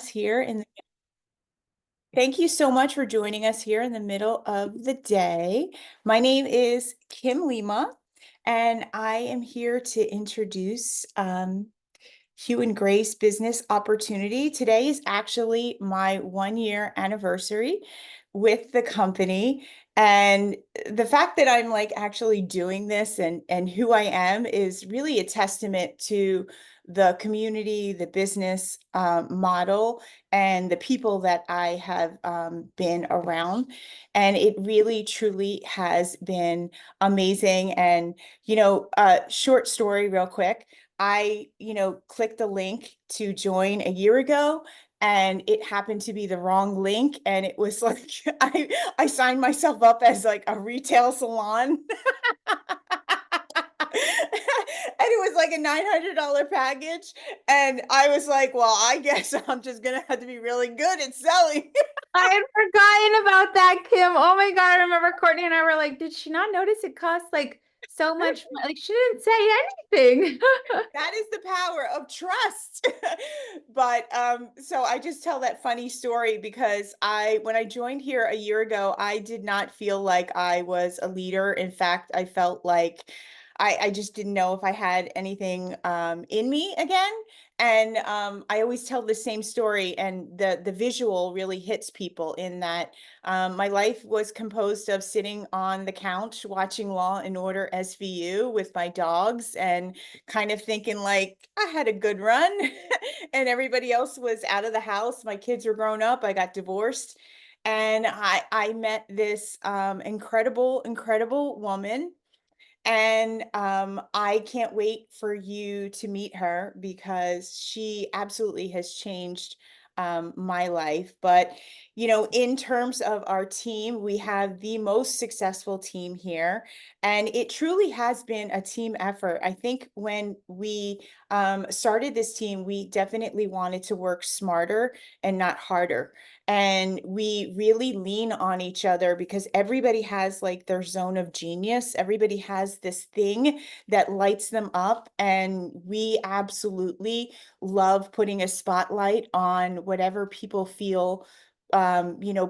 here in the Thank you so much for joining us here in the middle of the day. My name is Kim Lima, and I am here to introduce Hugh and Grace business opportunity. Today is actually my 1 year anniversary with the company. And the fact that I'm like actually doing this and who I am is really a testament to the community, the business model, and the people that I have been around. And it really, truly has been amazing. And, short story, real quick. I clicked the link to join a year ago and it happened to be the wrong link. And it was like, I signed myself up as like a retail salon. And it was like a $900 package. And I was like, well, I guess I'm just going to have to be really good at selling. I had forgotten about that, Kim. Oh my God. I remember Courtney and I were like, did she not notice it costs like so much? Like she didn't say anything. That is the power of trust. But so I just tell that funny story because when I joined here a year ago, I did not feel like I was a leader. In fact, I felt like I just didn't know if I had anything in me again. And I always tell the same story, and the visual really hits people in that my life was composed of sitting on the couch watching Law and Order SVU with my dogs and kind of thinking like I had a good run and everybody else was out of the house. My kids were grown up. I got divorced. And I met this incredible woman, and I can't wait for you to meet her because she absolutely has changed my life. But, in terms of our team, we have the most successful team here, and it truly has been a team effort. I think when we started this team, we definitely wanted to work smarter and not harder. And we really lean on each other because everybody has like their zone of genius. Everybody has this thing that lights them up. And we absolutely love putting a spotlight on whatever people feel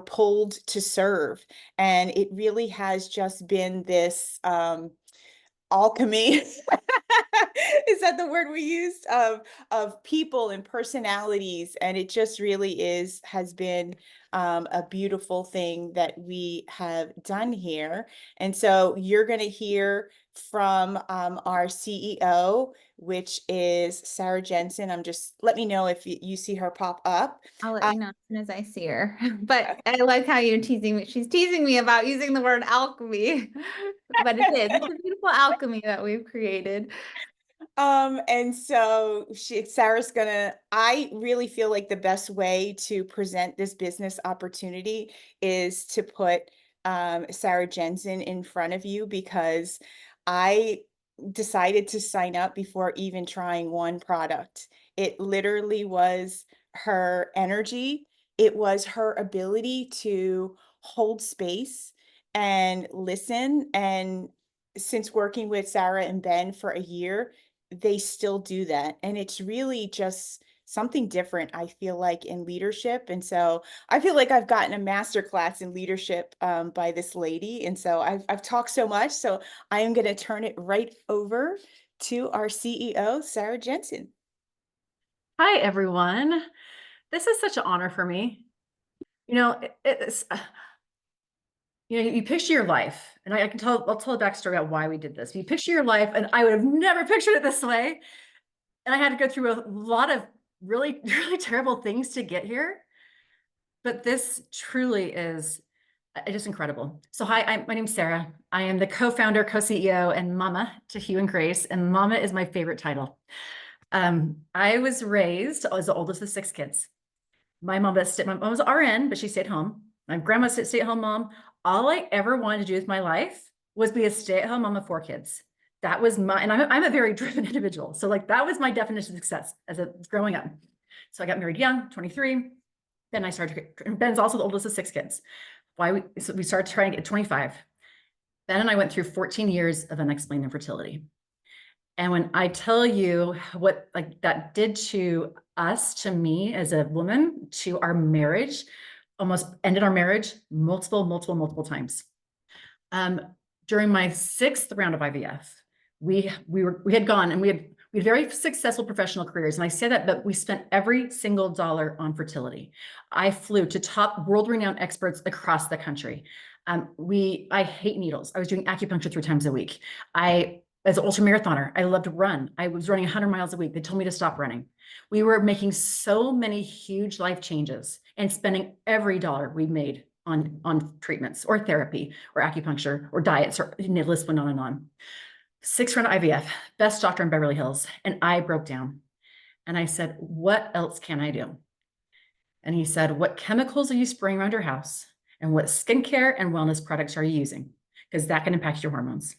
pulled to serve. And it really has just been this alchemy. Is that the word we used of people and personalities? And it just really has been a beautiful thing that we have done here. And so you're going to hear from our CEO, which is Sara Jensen. Let me know if you see her pop up. I'll let Uh, you know as soon as I see her. But I like how you're teasing me. She's teasing me about using the word alchemy. But it is. It's a beautiful alchemy that we've created. And so I really feel like the best way to present this business opportunity is to put Sara Jensen in front of you because I decided to sign up before even trying one product. It literally was her energy, it was her ability to hold space and listen. And since working with Sara and Ben for a year, they still do that. And it's really just something different, I feel like, in leadership. And so I feel like I've gotten a master class in leadership by this lady. And so I've talked so much. So I am going to turn it right over to our CEO, Sara Jensen. Hi, everyone. This is such an honor for me. You picture your life, and I'll tell a backstory about why we did this. You picture your life, and I would have never pictured it this way. And I had to go through a lot of really, really terrible things to get here. But this truly is just incredible. So hi, my name's Sara. I am the co-founder, co-CEO, and mama to Hugh and Grace, and mama is my favorite title. I was raised as the oldest of 6 kids. My mom was RN, but she stayed home. My grandma was a stay-at-home mom. All I ever wanted to do with my life was be a stay-at-home mom of 4 kids. That was and I'm a very driven individual. So like that was my definition of success growing up. So I got married young, 23. Then I started, and Ben's also the oldest of 6 kids. So we started trying at 25. Ben and I went through 14 years of unexplained infertility. And when I tell you what like that did to us, to me as a woman, to our marriage, almost ended our marriage multiple times. Um, During my 6th round of IVF, we had gone and we had very successful professional careers. And I say that, but we spent every single dollar on fertility. I flew to top world-renowned experts across the country. I hate needles. I was doing acupuncture 3 times a week. As an ultra marathoner, I loved to run. I was running 100 miles a week. They told me to stop running. We were making so many huge life changes and spending every dollar we made on treatments or therapy or acupuncture or diets, or the list went on and on. 6th round IVF, best doctor in Beverly Hills. And I broke down and I said, what else can I do? And he said, what chemicals are you spraying around your house? And what skincare and wellness products are you using? Because that can impact your hormones.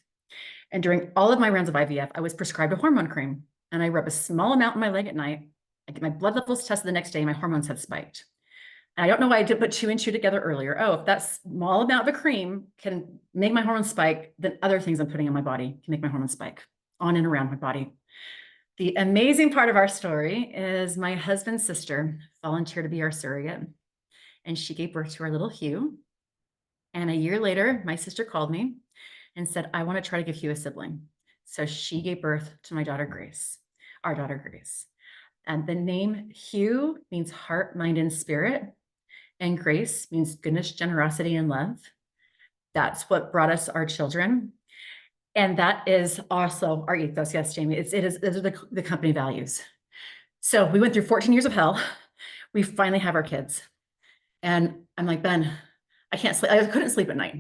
And during all of my rounds of IVF, I was prescribed a hormone cream, and I rub a small amount in my leg at night. I get my blood levels tested the next day, and my hormones had spiked. And I don't know why I didn't put 2 and 2 together earlier. Oh, if that small amount of a cream can make my hormones spike, then other things I'm putting in my body can make my hormones spike on and around my body. The amazing part of our story is my husband's sister volunteered to be our surrogate, and she gave birth to our little Hugh. And a year later, my sister called me and said, I want to try to give Hugh a sibling. So she gave birth to my daughter, Grace, our daughter, Grace. And the name Hugh means heart, mind, and spirit. And Grace means goodness, generosity, and love. That's what brought us our children. And that is also our ethos. Yes, Jamie, those are the company values. So we went through 14 years of hell. We finally have our kids. And I'm like, Ben, I can't sleep. I couldn't sleep at night.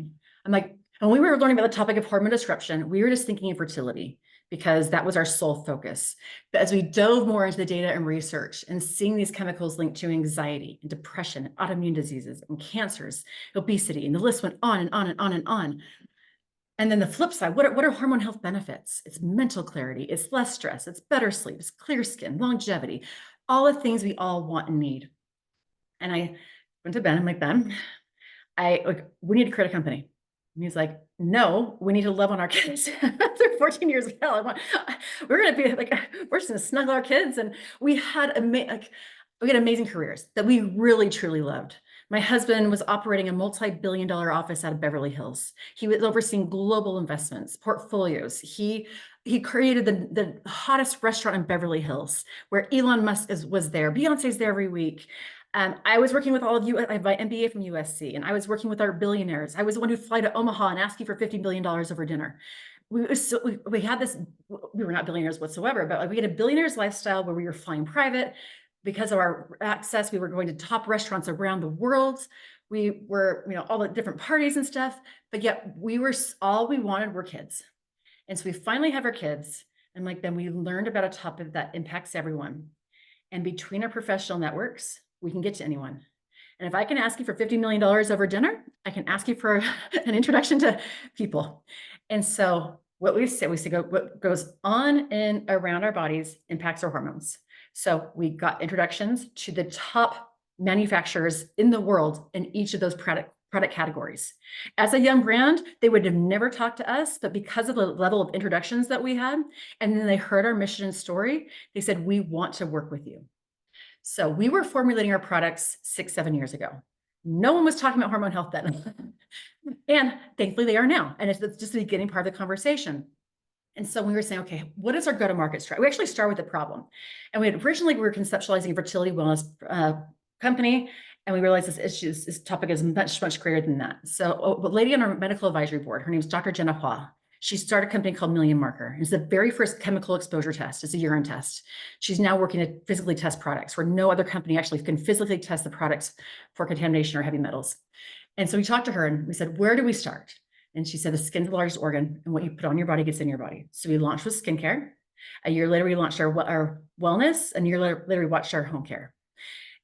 I'm like, when we were learning about the topic of hormone disruption, we were just thinking of fertility because that was our sole focus. But as we dove more into the data and research and seeing these chemicals linked to anxiety and depression, and autoimmune diseases and cancers, obesity, and the list went on and on and on and on. And then the flip side, what are hormone health benefits? It's mental clarity, it's less stress, it's better sleep, it's clear skin, longevity, all the things we all want and need. And I went to Ben, I'm like, Ben, we need to create a company. And he's like, no, we need to love on our kids. After 14 years of hell, we're going to be like, we're just going to snuggle our kids. And we had amazing careers that we really, truly loved. My husband was operating a multi-billion-dollar office out of Beverly Hills. He was overseeing global investments, portfolios. He created the hottest restaurant in Beverly Hills, where Elon Musk was there. Beyonce's there every week. I was working with all of you. I have my MBA from USC, and I was working with our billionaires. I was the one who'd fly to Omaha and ask you for $50 billion over dinner. We had this, we were not billionaires whatsoever, but we had a billionaire's lifestyle where we were flying private. Because of our access, we were going to top restaurants around the world. We were, all the different parties and stuff, but yet all we wanted were kids. And so we finally have our kids. And then we learned about a topic that impacts everyone. And between our professional networks, we can get to anyone. And if I can ask you for $50 million over dinner, I can ask you for an introduction to people. And so what we say what goes on and around our bodies impacts our hormones. So we got introductions to the top manufacturers in the world in each of those product categories. As a young brand, they would have never talked to us, but because of the level of introductions that we had, and then they heard our mission and story, they said, we want to work with you. So we were formulating our products 6-7 years ago. No one was talking about hormone health then. And thankfully they are now. And it's just the beginning part of the conversation. And so we were saying, okay, what is our go-to-market strategy? We actually start with the problem. And we were conceptualizing a fertility wellness company. And we realized this topic is much, much greater than that. So a lady on our medical advisory board, her name is Dr. Jenna Hua. She started a company called Million Marker. It's the very first chemical exposure test. It's a urine test. She's now working to physically test products where no other company actually can physically test the products for contamination or heavy metals. And so we talked to her and we said, where do we start? And she said, the skin's the largest organ, and what you put on your body gets in your body. So we launched with skincare. A year later, we launched our wellness. And a year later, we launched our home care.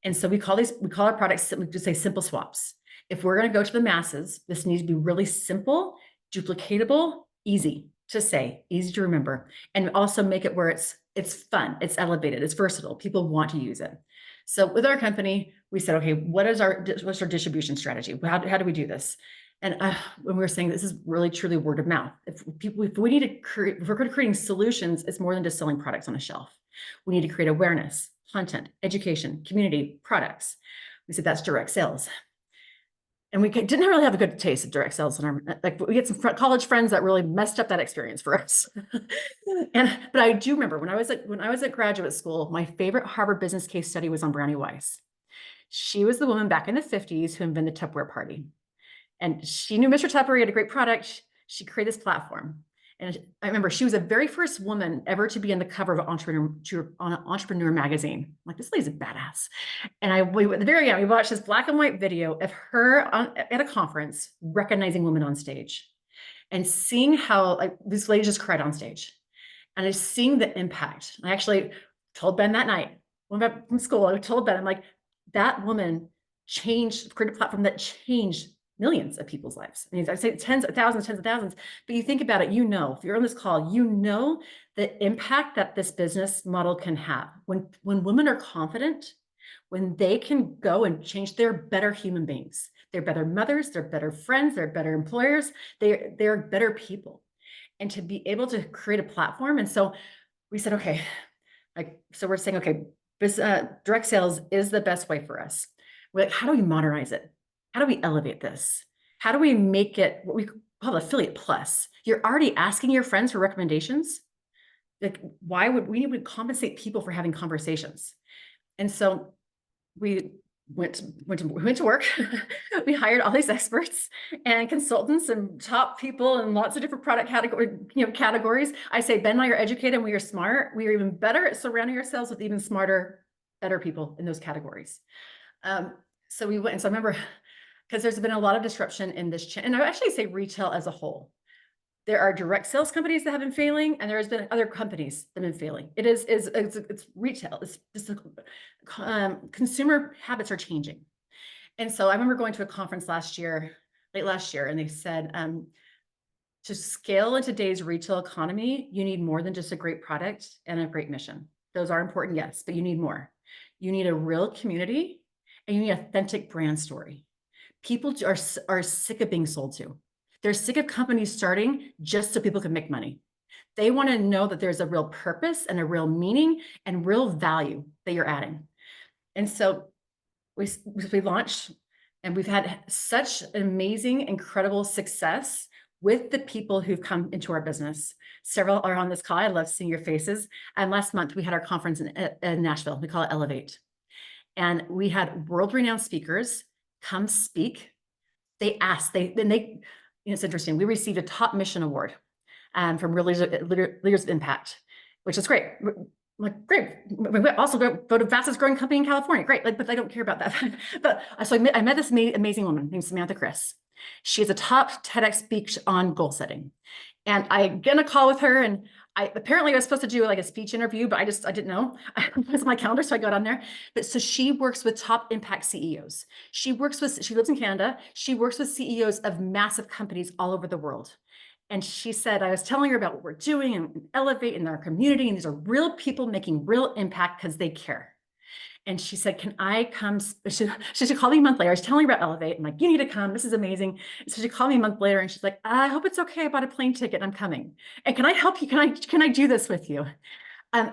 And so we call our products, we just say simple swaps. If we're going to go to the masses, this needs to be really simple, duplicatable, easy to say, easy to remember, and also make it where it's fun, it's elevated, it's versatile. People want to use it. So with our company, we said, okay, what's our distribution strategy? How do we do this? And when we were saying this is really truly word of mouth. If we need to create, if we're creating solutions, it's more than just selling products on a shelf. We need to create awareness, content, education, community, products. We said that's direct sales. And we didn't really have a good taste of direct sales in our, like, we had some college friends that really messed up that experience for us. But I do remember when I was at graduate school, my favorite Harvard business case study was on Brownie Weiss. She was the woman back in the 50s who invented the Tupperware party. And she knew Mr. Tupper, he had a great product. She created this platform. And I remember she was the very first woman ever to be on the cover of Entrepreneur magazine. I'm like, this lady's a badass. And at the very end, we watched this black and white video of her at a conference, recognizing women on stage and seeing how, like, this lady just cried on stage. And I seeing the impact. I actually told Ben that night, when I went back from school, I told Ben, I'm like, that woman created a platform that changed millions of people's lives. I mean, I say tens of thousands, but you think about it, you know, if you're on this call, you know the impact that this business model can have. When women are confident, when they can go and change, they're better human beings. They're better mothers, they're better friends, they're better employers, they're better people. And to be able to create a platform. And so we said, okay, so we're saying, okay, this direct sales is the best way for us. We're like, how do we modernize it? How do we elevate this? How do we make it what we call affiliate plus? You're already asking your friends for recommendations. Like, why would we need to compensate people for having conversations? And so we went to work. We hired all these experts and consultants and top people in lots of different product categories. I say Ben and I are educated and we are smart. We are even better at surrounding ourselves with even smarter, better people in those categories. So we went, and so I remember, because there's been a lot of disruption in this and I actually say retail as a whole. There are direct sales companies that have been failing, and there has been other companies that have been failing. It's retail. It's just consumer habits are changing. And so I remember going to a conference late last year, and they said, to scale in today's retail economy, you need more than just a great product and a great mission. Those are important, yes, but you need more. You need a real community, and you need an authentic brand story. People are sick of being sold to. They're sick of companies starting just so people can make money. They want to know that there's a real purpose and a real meaning and real value that you're adding. And so we launched, and we've had such amazing, incredible success with the people who've come into our business. Several are on this call. I love seeing your faces. And last month we had our conference in Nashville. We call it Elevate. And we had world-renowned speakers come speak. They asked, it's interesting. We received a top mission award from Leaders of Impact, which is great. Like, great. We also voted fastest growing company in California. Great. Like, but I don't care about that. But so I met this amazing woman named Samantha Chris. She is a top TEDx speech on goal setting. And I get in a call with her, and apparently I was supposed to do like a speech interview, but I didn't know. It was on my calendar, so I got on there. But so she works with top impact CEOs. She lives in Canada. She works with CEOs of massive companies all over the world. And she said, I was telling her about what we're doing and Elevate in our community. And these are real people making real impact because they care. And she said, can I come? She called me a month later. I was telling her about Elevate. I'm like, you need to come. This is amazing. So she called me a month later, and she's like, I hope it's okay. I bought a plane ticket and I'm coming. And can I help you? Can I do this with you?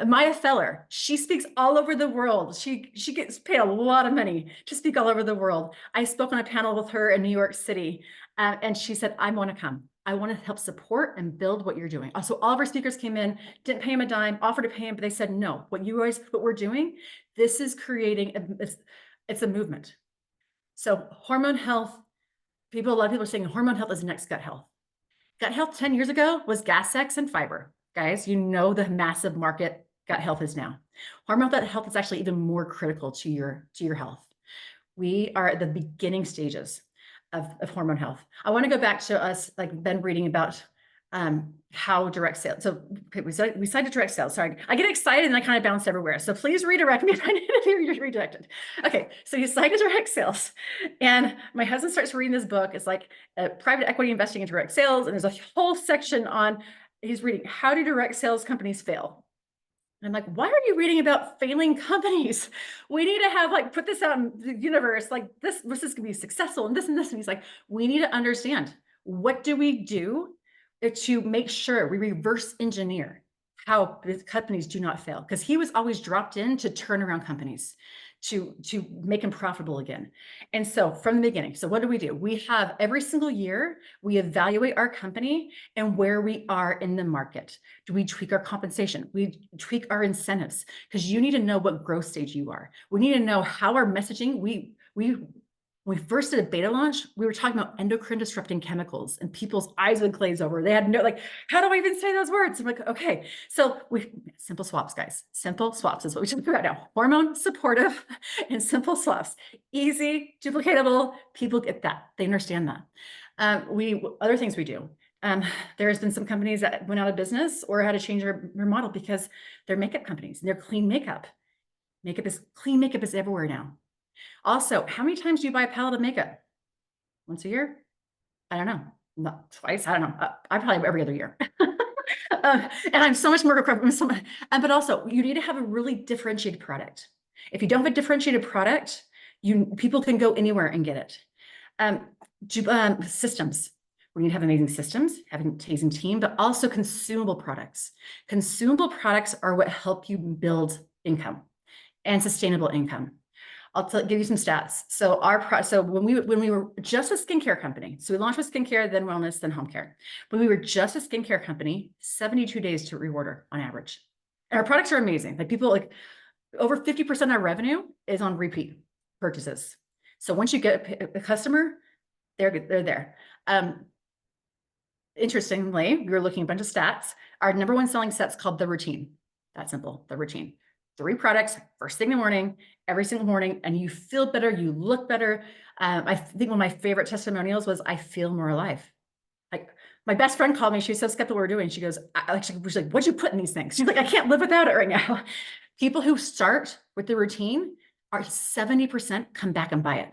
Maya Feller, she speaks all over the world. She gets paid a lot of money to speak all over the world. I spoke on a panel with her in New York City, and she said, I want to come. I want to help support and build what you're doing. So all of our speakers came in, didn't pay him a dime, offered to pay him, but they said, no, what we're doing, this is creating, it's a movement. So hormone health, a lot of people are saying hormone health is the next gut health. Gut health 10 years ago was gas, sex, and fiber. Guys, you know the massive market gut health is now. Hormone health is actually even more critical to your health. We are at the beginning stages of hormone health. I want to go back to us, like Ben reading about how direct sales. So okay, we cited direct sales. Sorry, I get excited and I kind of bounce everywhere. So please redirect me if I need to be redirected. Okay, so you cited direct sales, and my husband starts reading this book. It's like private equity investing in direct sales, and there's a whole section on. He's reading how do direct sales companies fail. I'm like, why are you reading about failing companies? We need to have like, put this out in the universe, like this is gonna be successful and this and this. And he's like, we need to understand, what do we do to make sure we reverse engineer how companies do not fail? Because he was always dropped in to turn around companies, to make them profitable again. And so from the beginning, so what do? We have every single year, we evaluate our company and where we are in the market. Do we tweak our compensation? We tweak our incentives, because you need to know what growth stage you are. We need to know how our messaging, when we first did a beta launch, we were talking about endocrine disrupting chemicals, and people's eyes would glaze over. They had no, like, how do I even say those words? I'm like, okay. So simple swaps, guys. Simple swaps is what we talk about now. Hormone supportive and simple swaps. Easy, duplicatable. People get that. They understand that. Other things we do. There's been some companies that went out of business or had to change their model because they're makeup companies and they're clean makeup. Clean makeup is everywhere now. Also, how many times do you buy a palette of makeup? Once a year? I don't know. Not twice. I don't know. I probably every other year. And I'm so much more but also you need to have a really differentiated product. If you don't have a differentiated product, people can go anywhere and get it. Systems. We need to have amazing systems, have an amazing team, but also consumable products. Consumable products are what help you build income and sustainable income. I'll give you some stats. So when we were just a skincare company, so we launched with skincare, then wellness, then home care. When we were just a skincare company, 72 days to reorder on average. And our products are amazing. Like people, like over 50% of our revenue is on repeat purchases. So once you get a customer, they're there. Interestingly, we were looking at a bunch of stats. Our number one selling set's called The Routine. That simple, The Routine. 3 products, first thing in the morning, every single morning, and you feel better, you look better. I think one of my favorite testimonials was, I feel more alive. Like my best friend called me, she was so skeptical what we're doing. She goes, she's like, what'd you put in these things? She's like, I can't live without it right now. People who start with The Routine are 70% come back and buy it.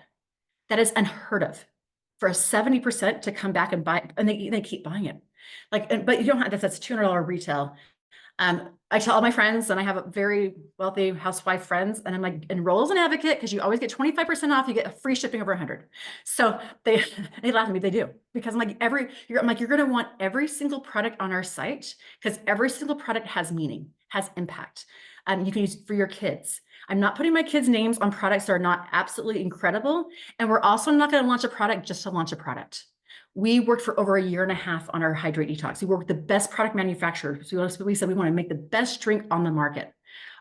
That is unheard of for a 70% to come back and buy, and they keep buying it. But you don't have that's $200 retail. I tell all my friends, and I have a very wealthy housewife friends, and I'm like, enroll as an advocate because you always get 25% off. You get free shipping over 100. So they laugh at me. They do, because I'm like, you're going to want every single product on our site, because every single product has meaning, has impact. You can use for your kids. I'm not putting my kids' names on products that are not absolutely incredible. And we're also not going to launch a product just to launch a product. We worked for over 1.5 years on our Hydrate Detox. We worked with the best product manufacturers. We said we want to make the best drink on the market.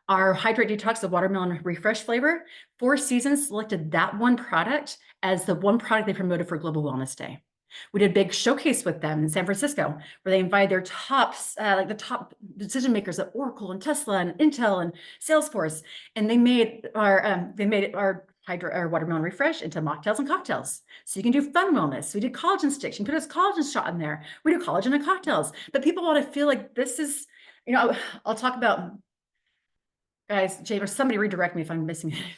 Our Hydrate Detox, the watermelon refresh flavor, 4 Seasons selected that one product as the one product they promoted for Global Wellness Day. We did a big showcase with them in San Francisco, where they invited their tops, like the top decision makers at Oracle and Tesla and Intel and Salesforce, and they made our watermelon refresh into mocktails and cocktails. So you can do fun wellness. We did collagen sticks. You can put a collagen shot in there. We do collagen and cocktails. But people want to feel like this is, I'll talk about, guys, Jay, or somebody redirect me if I'm missing anything.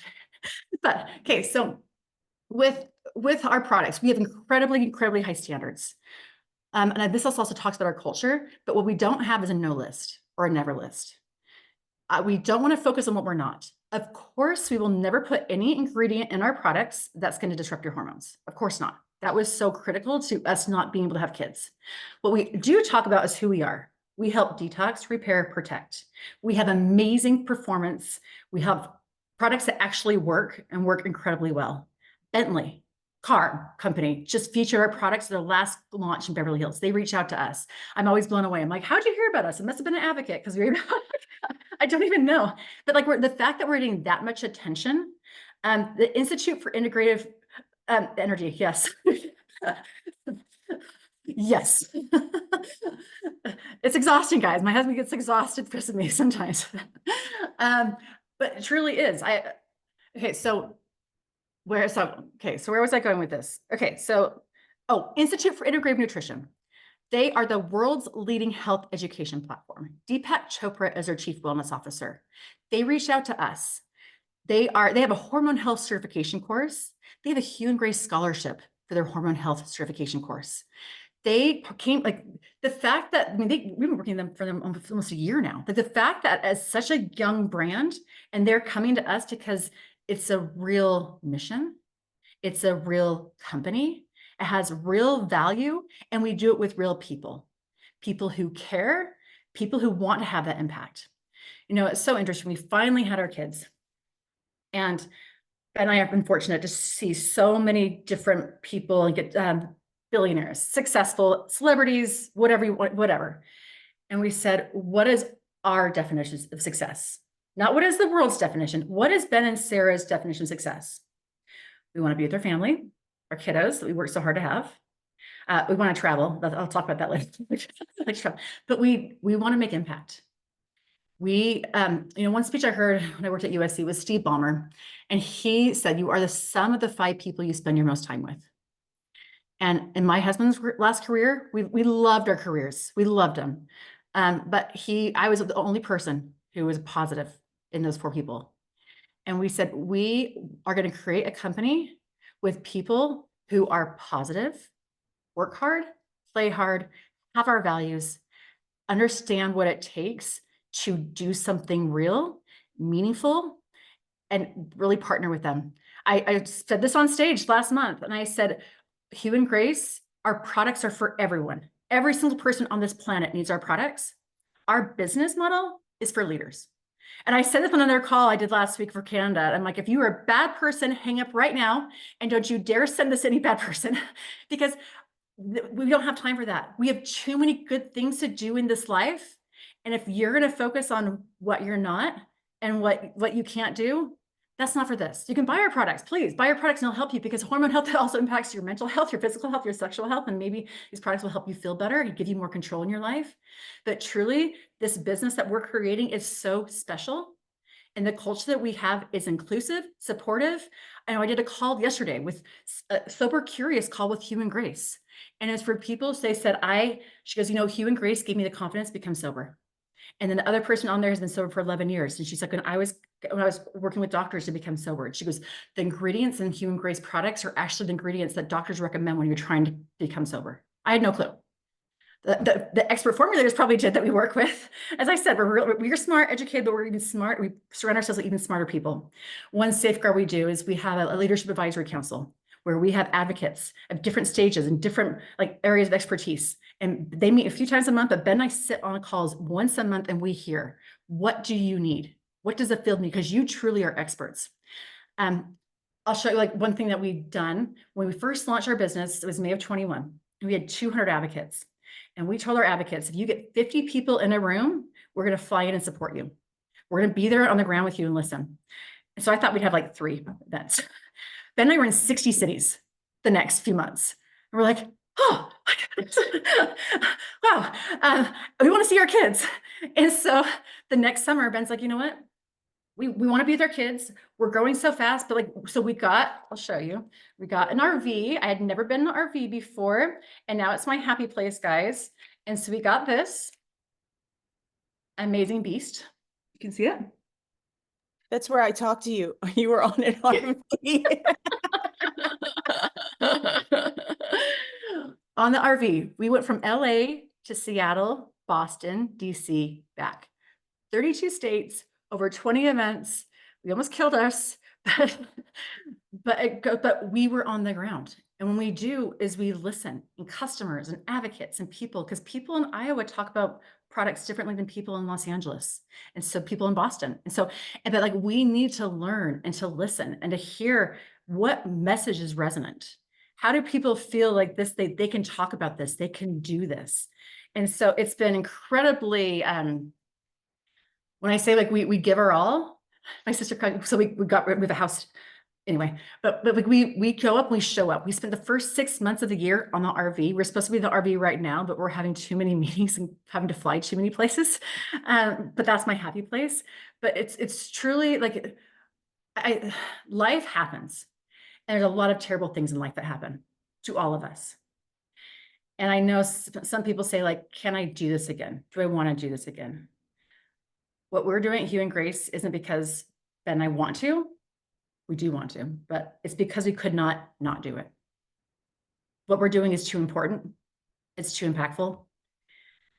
But okay, so with our products, we have incredibly high standards. And this also talks about our culture, but what we don't have is a no list or a never list. We don't want to focus on what we're not. Of course, we will never put any ingredient in our products that's going to disrupt your hormones. Of course not. That was so critical to us not being able to have kids. What we do talk about is who we are. We help detox, repair, protect. We have amazing performance. We have products that actually work and work incredibly well. Bentley car company just featured our products at their last launch in Beverly Hills. They reach out to us. I'm always blown away. I'm like, how'd you hear about us? It must have been an advocate, because I don't even know. But like the fact that we're getting that much attention, the Institute for Integrative Energy, yes. Yes. It's exhausting, guys. My husband gets exhausted because of me sometimes. But it truly is. So where was I going with this? Okay, so, Institute for Integrative Nutrition. They are the world's leading health education platform. Deepak Chopra is their chief wellness officer. They reached out to us. They have a hormone health certification course. They have a Hugh Grace scholarship for their hormone health certification course. they came, like the fact that, I mean, we've been working for them almost a year now. Like the fact that as such a young brand, and they're coming to us because it's a real mission, it's a real company, it has real value, and we do it with real people who care, people who want to have that impact. You know, it's so interesting. We finally had our kids, and I have been fortunate to see so many different people and get billionaires, successful celebrities, whatever. And we said, what is our definition of success? Not what is the world's definition. What is Ben and Sarah's definition of success? We want to be with our family, our kiddos that we work so hard to have. We want to travel. I'll talk about that later. But we want to make impact. You know, one speech I heard when I worked at USC was Steve Ballmer, and he said, you are the sum of the 5 people you spend your most time with. And in my husband's last career, we loved our careers. We loved them. But I was the only person who was positive in those 4 people. And we said, we are going to create a company with people who are positive, work hard, play hard, have our values, understand what it takes to do something real, meaningful, and really partner with them. I said this on stage last month, and I said, Hugh and Grace, our products are for everyone. Every single person on this planet needs our products. Our business model is for leaders. And I said this on another call I did last week for Canada. I'm like, if you are a bad person, hang up right now, and don't you dare send this to any bad person, because we don't have time for that. We have too many good things to do in this life. And if you're going to focus on what you're not and what you can't do, that's not for this. You can buy our products, please buy our products, and it'll help you, because hormone health also impacts your mental health, your physical health, your sexual health, and maybe these products will help you feel better and give you more control in your life. But truly, this business that we're creating is so special. And the culture that we have is inclusive, supportive. I know I did a call yesterday with a sober curious call with Hugh and Grace. And it's for people, they said, she goes, you know, Hugh and Grace gave me the confidence to become sober. And then the other person on there has been sober for 11 years. And she's like, when I was working with doctors to become sober, she goes, the ingredients in Hugh and Grace products are actually the ingredients that doctors recommend when you're trying to become sober. I had no clue. The expert formulators probably did that we work with. As I said, we're smart, educated, but we're even smart. We surround ourselves with even smarter people. One safeguard we do is we have a leadership advisory council where we have advocates of different stages and different areas of expertise. And they meet a few times a month, but Ben and I sit on calls once a month, and we hear, what do you need? What does the field need? Because you truly are experts. I'll show you one thing that we've done. When we first launched our business, it was May of 21. We had 200 advocates. And we told our advocates, if you get 50 people in a room, we're going to fly in and support you. We're going to be there on the ground with you and listen. And so I thought we'd have 3 events. Ben and I were in 60 cities the next few months. And we're like, oh, wow, we want to see our kids. And so the next summer, Ben's like, you know what? We want to be with our kids. We're growing so fast, but so I'll show you. We got an RV. I had never been in an RV before, and now it's my happy place, guys. And so we got this amazing beast. You can see it. That's where I talked to you. You were on an RV. On the RV, we went from LA to Seattle, Boston, DC, back. 32 states, over 20 events. We almost killed us, but we were on the ground. And when we do is we listen, and customers and advocates and people, because people in Iowa talk about products differently than people in Los Angeles. And so people in Boston. And so, but we need to learn and to listen and to hear what message is resonant. How do people feel like this? They can talk about this, they can do this. And so it's been incredibly, when I say we give our all, my sister, so we got rid of a house anyway, but we go up, we show up. We spent the first 6 months of the year on the RV. We're supposed to be in the RV right now, but we're having too many meetings and having to fly too many places. But that's my happy place. But it's truly life happens. And there's a lot of terrible things in life that happen to all of us. And I know some people say, can I do this again? Do I want to do this again? What we're doing at Hugh and Grace isn't because Ben and I want to. We do want to, but it's because we could not do it. What we're doing is too important. It's too impactful.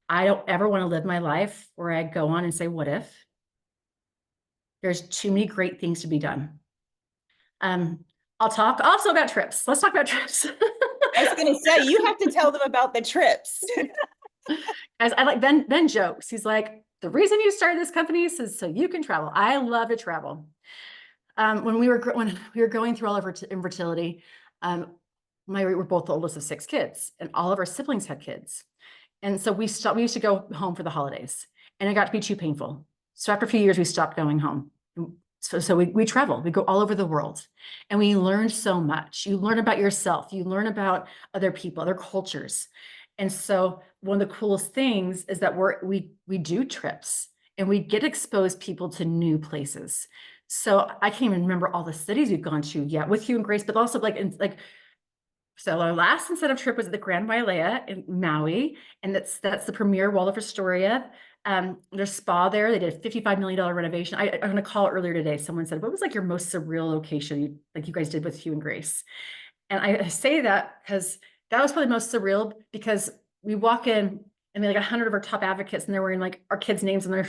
I don't ever want to live my life where I go on and say, what if? There's too many great things to be done. I'll talk also about trips. Let's talk about trips. I was going to say, you have to tell them about the trips. As I like Ben jokes. He's like, the reason you started this company is so you can travel. I love to travel. When we were going through all of our infertility, we were both the oldest of 6 kids, and all of our siblings had kids. And so we used to go home for the holidays, and it got to be too painful. So after a few years, we stopped going home. So we travel, we go all over the world, and we learn so much. You learn about yourself, you learn about other people, other cultures. And so one of the coolest things is that we do trips, and we get exposed people to new places. So I can't even remember all the cities we've gone to yet with Hugh and Grace, but also so our last incentive trip was at the Grand Wailea in Maui, and that's the premier Waldorf Astoria. There's spa there. They did a $55 million renovation. I'm going to call it earlier today. Someone said, what was like your most surreal location you guys did with Hugh and Grace? And I say that because that was probably the most surreal, because we walk in and like 100 of our top advocates, and they're wearing like our kids' names on their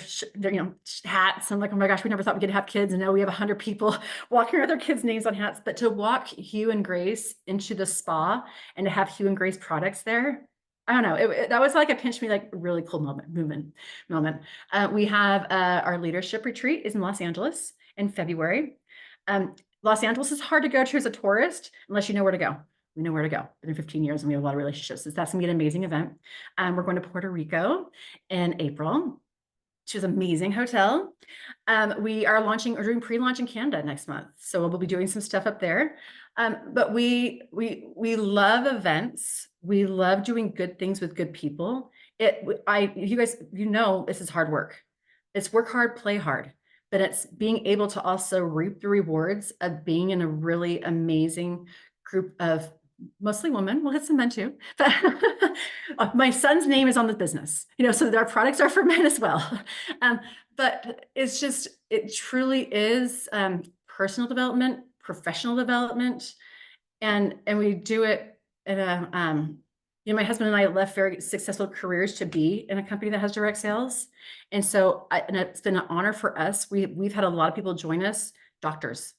hats. I'm like, oh my gosh, we never thought we could have kids, and now we have 100 people walking around their kids' names on hats. But to walk Hugh and Grace into the spa and to have Hugh and Grace products there, I don't know. That was like a pinch me, like really cool moment. We have our leadership retreat is in Los Angeles in February. Los Angeles is hard to go to as a tourist unless you know where to go. We know where to go. Been 15 years and we have a lot of relationships. So that's gonna be an amazing event. We're going to Puerto Rico in April, which is an amazing hotel. We're doing pre-launch in Canada next month. So we'll be doing some stuff up there. But we love events. We love doing good things with good people. You guys, this is hard work. It's work hard, play hard. But it's being able to also reap the rewards of being in a really amazing group of mostly women. We'll hit some men too. But my son's name is on the business, so our products are for men as well. But it truly is personal development, professional development, and we do it in a my husband and I left very successful careers to be in a company that has direct sales. And so it's been an honor for us. We've had a lot of people join us, doctors,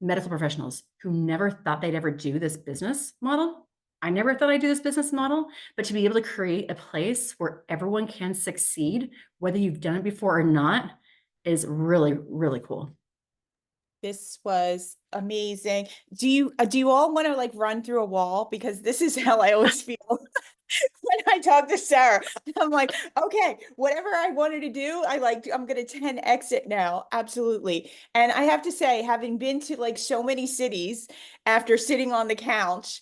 medical professionals, who never thought they'd ever do this business model. I never thought I'd do this business model, but to be able to create a place where everyone can succeed, whether you've done it before or not, is really, really cool. This was amazing. Do you all want to like run through a wall? Because this is how I always feel when I talk to Sara. I'm like, okay, whatever I wanted to do, I'm gonna 10x it now. Absolutely. And I have to say, having been to like so many cities after sitting on the couch,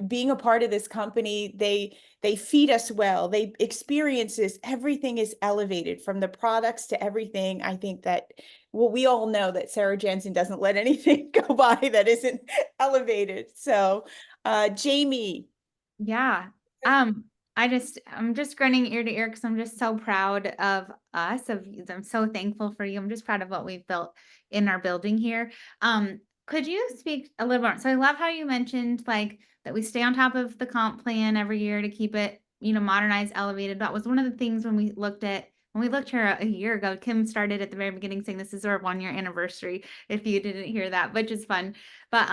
being a part of this company, they feed us well. They experiences, everything is elevated from the products to everything. I think that, well, we all know that Sara Jensen doesn't let anything go by that isn't elevated. So, Jamie. Yeah. I'm just grinning ear to ear because I'm just so proud of us. I'm so thankful for you. I'm just proud of what we've built in our building here. Could you speak a little more? So I love how you mentioned like that we stay on top of the comp plan every year to keep it, modernized, elevated. That was one of the things when we looked here a year ago. Kim started at the very beginning saying this is our 1-year anniversary, if you didn't hear that, which is fun. But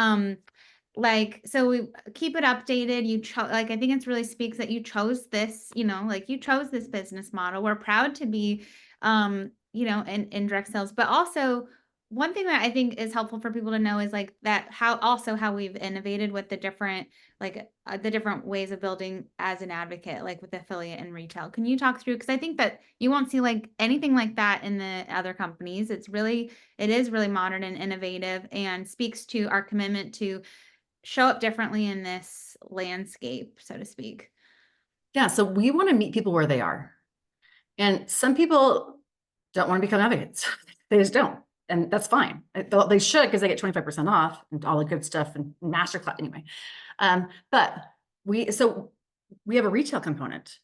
so we keep it updated. I think it's really speaks that you chose this, you chose this business model. We're proud to be, in direct sales, but also one thing that I think is helpful for people to know is like that how we've innovated with the different ways of building as an advocate, like with affiliate and retail. Can you talk through? Because I think that you won't see like anything like that in the other companies. It is really modern and innovative and speaks to our commitment to show up differently in this landscape, so to speak. Yeah, so we want to meet people where they are. And some people don't want to become advocates. They just don't. And that's fine. They should, because they get 25% off and all the good stuff and masterclass anyway. But we have a retail component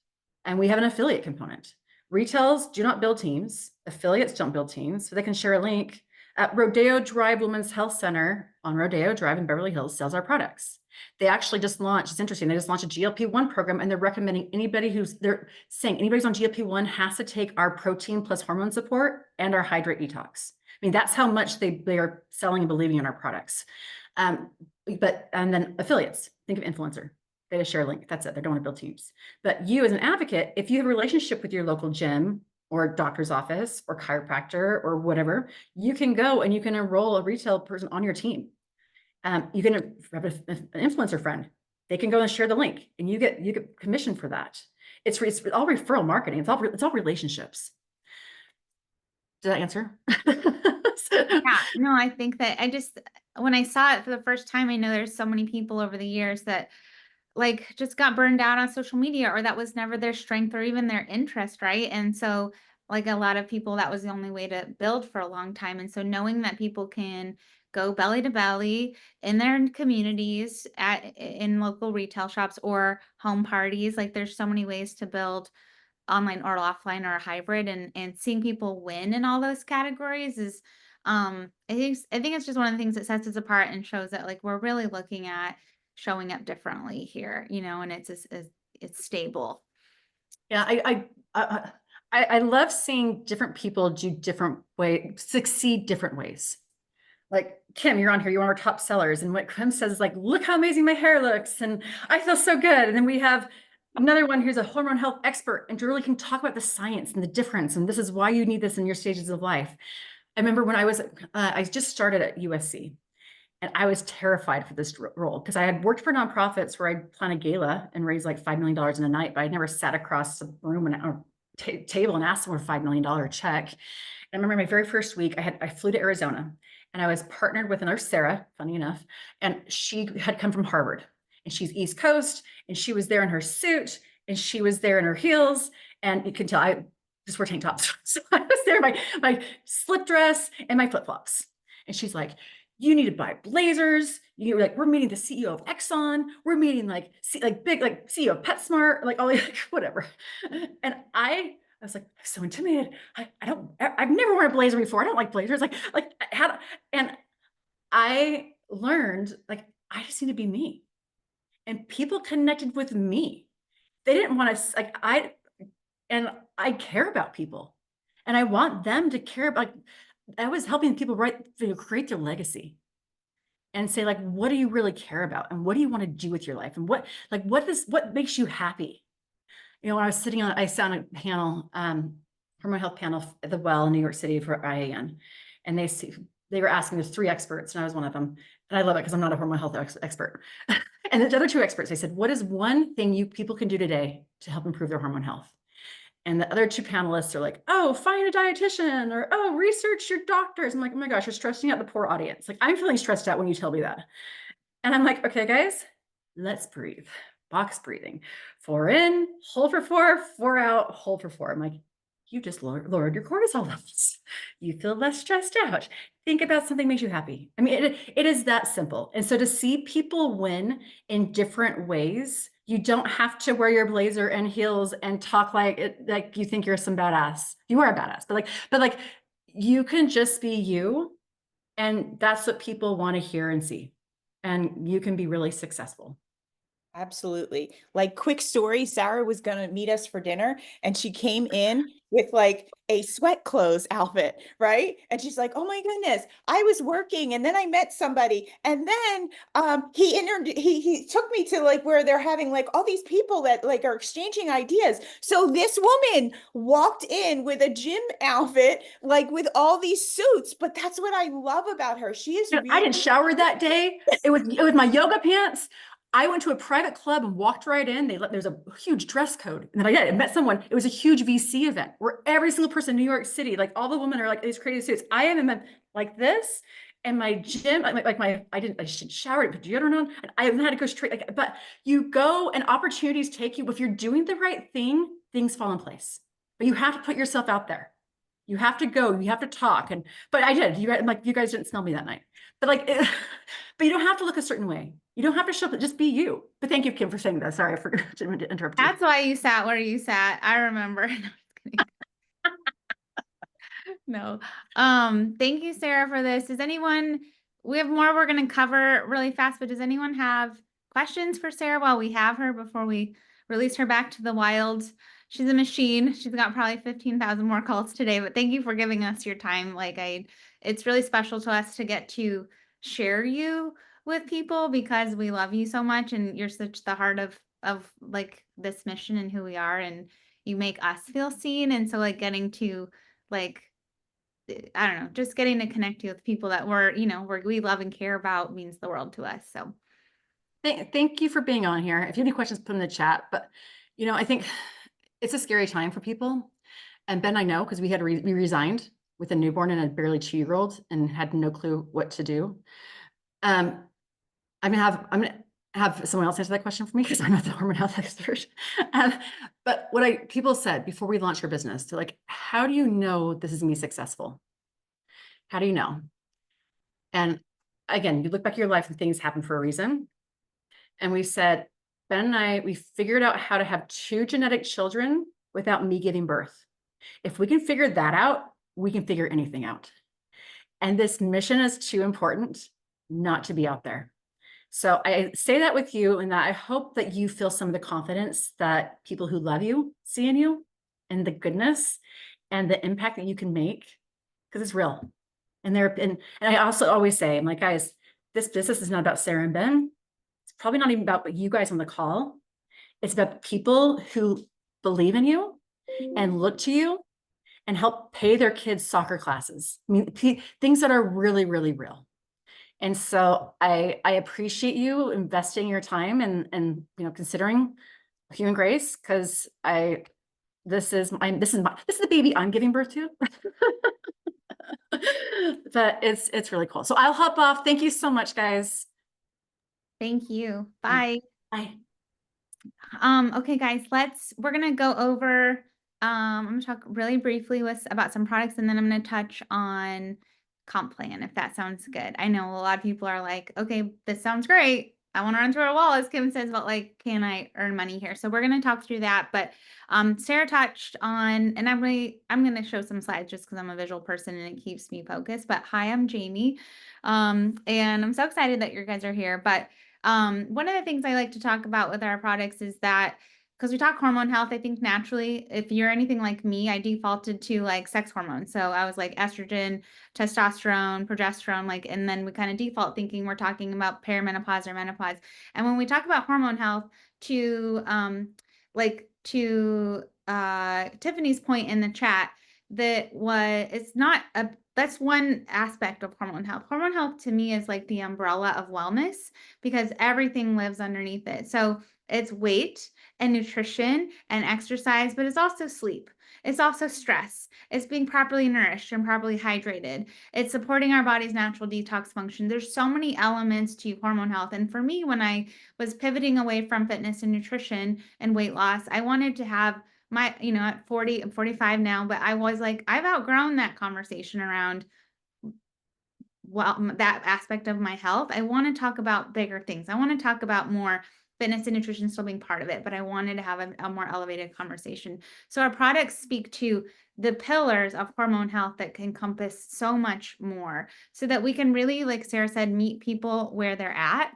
and we have an affiliate component. Retails do not build teams. Affiliates don't build teams, so they can share a link. at Rodeo Drive Women's Health Center on Rodeo Drive in Beverly Hills sells our products. They actually just launched, it's interesting, they just launched a GLP-1 program, and they're recommending they're saying anybody's on GLP-1 has to take our protein plus hormone support and our hydrate detox. I mean, that's how much they are selling and believing in our products. And then affiliates, think of influencer. They just share a link. That's it. They don't want to build teams. But you as an advocate, if you have a relationship with your local gym or doctor's office or chiropractor or whatever, you can go and you can enroll a retail person on your team. You can have an influencer friend. They can go and share the link, and you get commission for that. It's all referral marketing. It's all relationships. Did that answer? Yeah, no, I think that when I saw it for the first time, I know there's so many people over the years that like just got burned out on social media, or that was never their strength or even their interest, right? And so like a lot of people, that was the only way to build for a long time. And so knowing that people can go belly to belly in their communities in local retail shops or home parties, like there's so many ways to build online or offline or a hybrid, and seeing people win in all those categories is I think it's just one of the things that sets us apart and shows that like we're really looking at showing up differently here, and it's stable. Yeah, I love seeing different people do succeed different ways. Like Kim, you're on here, you're one of our top sellers. And what Kim says is like, look how amazing my hair looks. And I feel so good. And then we have another one who's a hormone health expert and really can talk about the science and the difference. And this is why you need this in your stages of life. I remember when I just started at USC, and I was terrified for this role because I had worked for nonprofits where I'd plan a gala and raise like $5 million in a night, but I'd never sat across the room or table and asked for a $5 million check. And I remember my very first week, I flew to Arizona, and I was partnered with another Sara, funny enough, and she had come from Harvard, and she's East Coast, and she was there in her suit, and she was there in her heels, and you can tell I just wear tank tops. So I was there in my slip dress and my flip-flops. And she's like, you need to buy blazers. You're like, we're meeting the CEO of Exxon. We're meeting big CEO of PetSmart, like all like whatever. And I was like, I'm so intimidated. I've never worn a blazer before. I don't like blazers. And I learned like I just need to be me. And people connected with me. They didn't want to I care about people, and I want them to care about. I was helping people create their legacy, and say like, what do you really care about, and what do you want to do with your life, and what makes you happy. When I sat on a panel, hormone health panel at the Well in New York City for IAN, and they were asking, there's 3 experts, and I was one of them, and I love it because I'm not a hormone health expert. And the other 2 experts, they said, what is one thing people can do today to help improve their hormone health? And the other 2 panelists are like, oh, find a dietitian, or, oh, research your doctors. I'm like, oh my gosh, you're stressing out the poor audience. Like, I'm feeling stressed out when you tell me that. And I'm like, okay, guys, let's breathe. Box breathing. 4 in, hold for 4, 4 out, hold for 4. I'm like, you just lowered your cortisol levels. You feel less stressed out. Think about something that makes you happy. I mean, it is that simple. And so to see people win in different ways, you don't have to wear your blazer and heels and talk like you think you're some badass. You are a badass, but you can just be you. And that's what people want to hear and see. And you can be really successful. Absolutely. Like, quick story, Sara was going to meet us for dinner, and she came in with like a sweat clothes outfit, right? And she's like, oh my goodness, I was working and then I met somebody, and then he took me to like where they're having like all these people that like are exchanging ideas. So this woman walked in with a gym outfit, like with all these suits, but that's what I love about her. She is I didn't shower that day. It was my yoga pants. I went to a private club and walked right in. There's a huge dress code. And then I met someone. It was a huge VC event where every single person in New York City, like all the women are like these crazy suits. I am in like this, and my gym, I should shower, put deodorant on, and I haven't had to go straight. But you go and opportunities take you. If you're doing the right thing, things fall in place. But you have to put yourself out there. You have to go. You have to talk. But I did. You guys didn't smell me that night. But but you don't have to look a certain way. You don't have to show up, just be you. But thank you, Kim, for saying that. Sorry, I forgot to interrupt you. That's why you sat where you sat. I remember. No. Thank you, Sarah, for this. Does anyone, we have more we're going to cover really fast, but does anyone have questions for Sarah while we have her before we release her back to the wild? She's a machine. She's got probably 15,000 more calls today, but thank you for giving us your time. It's really special to us to get to share you with people because we love you so much and you're such the heart of like this mission and who we are, and you make us feel seen. And so like getting to like, I don't know, just getting to connect you with people that we love and care about means the world to us. So Thank you for being on here. If you have any questions, put them in the chat. But, I think it's a scary time for people. And Ben, I know, because we resigned with a newborn and a barely 2-year-old and had no clue what to do. I'm gonna have someone else answer that question for me because I'm not the hormone health expert. But what people said before we launched our business, they're like, how do you know this is gonna be successful? How do you know? And again, you look back at your life and things happen for a reason. And we said, Ben and I, we figured out how to have 2 genetic children without me giving birth. If we can figure that out, we can figure anything out. And this mission is too important not to be out there. So I say that with you, and that I hope that you feel some of the confidence that people who love you see in you, and the goodness and the impact that you can make, because it's real. And I also always say, I'm like, guys, this business is not about Sarah and Ben. It's probably not even about you guys on the call. It's about people who believe in you and look to you and help pay their kids' soccer classes. I mean, things that are really, really real. And so I appreciate you investing your time and considering Hugh Grace, because this is the baby I'm giving birth to. But it's really cool. So I'll hop off. Thank you so much, guys. thank you. Bye. Bye. Okay, guys, we're gonna go over, I'm gonna talk really briefly about some products, and then I'm gonna touch on comp plan, if that sounds good. I know a lot of people are like, okay, this sounds great. I want to run through a wall, as Kim says, but like, can I earn money here? So we're gonna talk through that. But Sarah touched on, and I'm gonna show some slides just because I'm a visual person and it keeps me focused. But hi, I'm Jamie. And I'm so excited that you guys are here. But one of the things I like to talk about with our products is that, because we talk hormone health, I think naturally, if you're anything like me, I defaulted to like sex hormones. So I was like estrogen, testosterone, progesterone, and then we kind of default thinking we're talking about perimenopause or menopause. And when we talk about hormone health, to Tiffany's point in the chat, that's one aspect of hormone health. Hormone health to me is like the umbrella of wellness because everything lives underneath it. So it's weight and nutrition and exercise, but it's also sleep. It's also stress. It's being properly nourished and properly hydrated. It's supporting our body's natural detox function. There's so many elements to hormone health. And for me, when I was pivoting away from fitness and nutrition and weight loss, I wanted to have at 40, I'm 45 now, but I was like, I've outgrown that conversation around that aspect of my health. I want to talk about bigger things. I want to talk about more fitness and nutrition still being part of it, but I wanted to have a more elevated conversation. So our products speak to the pillars of hormone health that can encompass so much more so that we can really, like Sarah said, meet people where they're at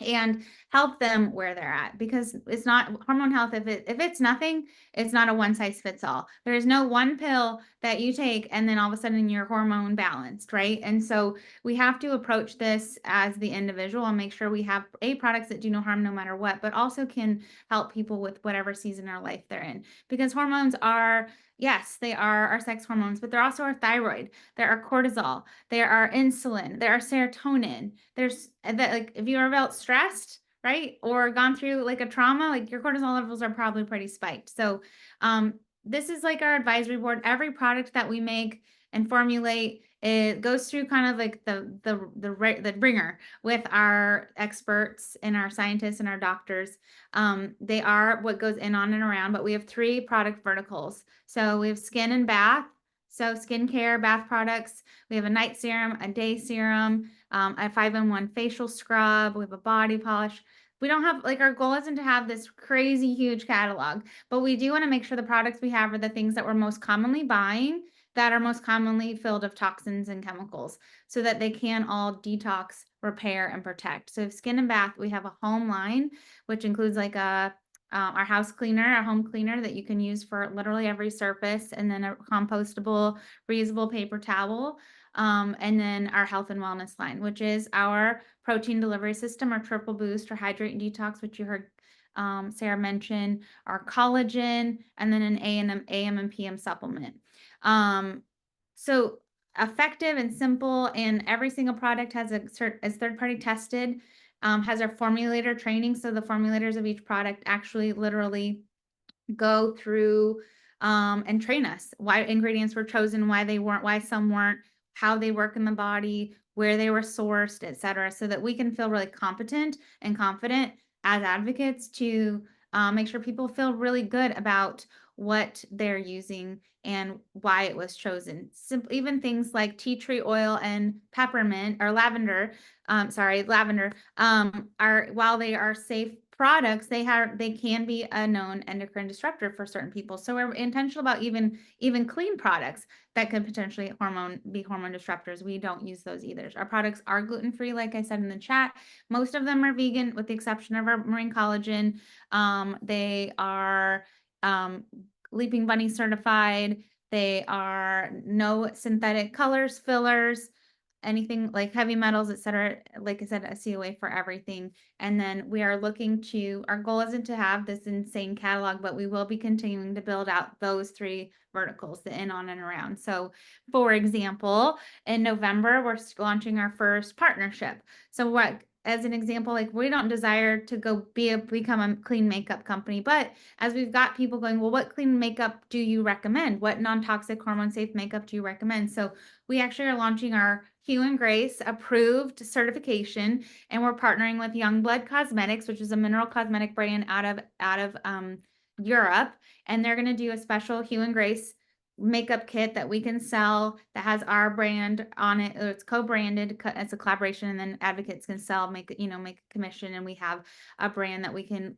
and help them where they're at, because it's not hormone health. If it's nothing, it's not a one size fits all. There is no one pill that you take and then all of a sudden you're hormone balanced, right? And so we have to approach this as the individual and make sure we have products that do no harm no matter what, but also can help people with whatever season of life they're in, because hormones are, yes, they are our sex hormones, but they're also our thyroid, there are cortisol, there are insulin, there are serotonin. There's that, like, if you are about stressed, right, or gone through like a trauma, like your cortisol levels are probably pretty spiked. So this is like our advisory board. Every product that we make and formulate, it goes through kind of like the ringer with our experts and our scientists and our doctors. They are what goes in, on, and around, but we have 3 product verticals. So we have skin and bath. So skincare, bath products. We have a night serum, a day serum, a 5-in-1 facial scrub. We have a body polish. We don't have, like, our goal isn't to have this crazy huge catalog, but we do want to make sure the products we have are the things that we're most commonly buying that are most commonly filled of toxins and chemicals so that they can all detox, repair, and protect. So skin and bath, we have a home line, which includes like our house cleaner, our home cleaner that you can use for literally every surface, and then a compostable, reusable paper towel. And then our health and wellness line, which is our protein delivery system, our triple boost or hydrate and detox, which you heard Sara mention, our collagen, and then an AM and PM supplement. So effective and simple, and every single product has is third-party tested, has our formulator training. So the formulators of each product actually literally go through and train us why ingredients were chosen, why they weren't, why some weren't, how they work in the body, where they were sourced, etc., so that we can feel really competent and confident as advocates to make sure people feel really good about what they're using and why it was chosen. Simple, even things like tea tree oil and peppermint or lavender, lavender, are, while they are safe products, they can be a known endocrine disruptor for certain people. So we're intentional about even clean products that could potentially be hormone disruptors. We don't use those either. Our products are gluten-free, like I said in the chat. Most of them are vegan, with the exception of our marine collagen. They are Leaping Bunny certified. They are no synthetic colors, fillers, anything like heavy metals, etc. Like I said, a COA for everything. And then we are looking to, our goal isn't to have this insane catalog, but we will be continuing to build out those 3 verticals, the in, on, and around. So for example, in November, we're launching our first partnership. So what, as an example, like we don't desire to go become a clean makeup company, but as we've got people going, well, what clean makeup do you recommend? What non-toxic hormone safe makeup do you recommend? So we actually are launching our Hugh Grace approved certification, and we're partnering with Youngblood Cosmetics, which is a mineral cosmetic brand out of Europe, and they're going to do a special Hugh Grace makeup kit that we can sell that has our brand on it. It's co-branded. It's a collaboration, and then advocates can sell, make a commission, and we have a brand that we can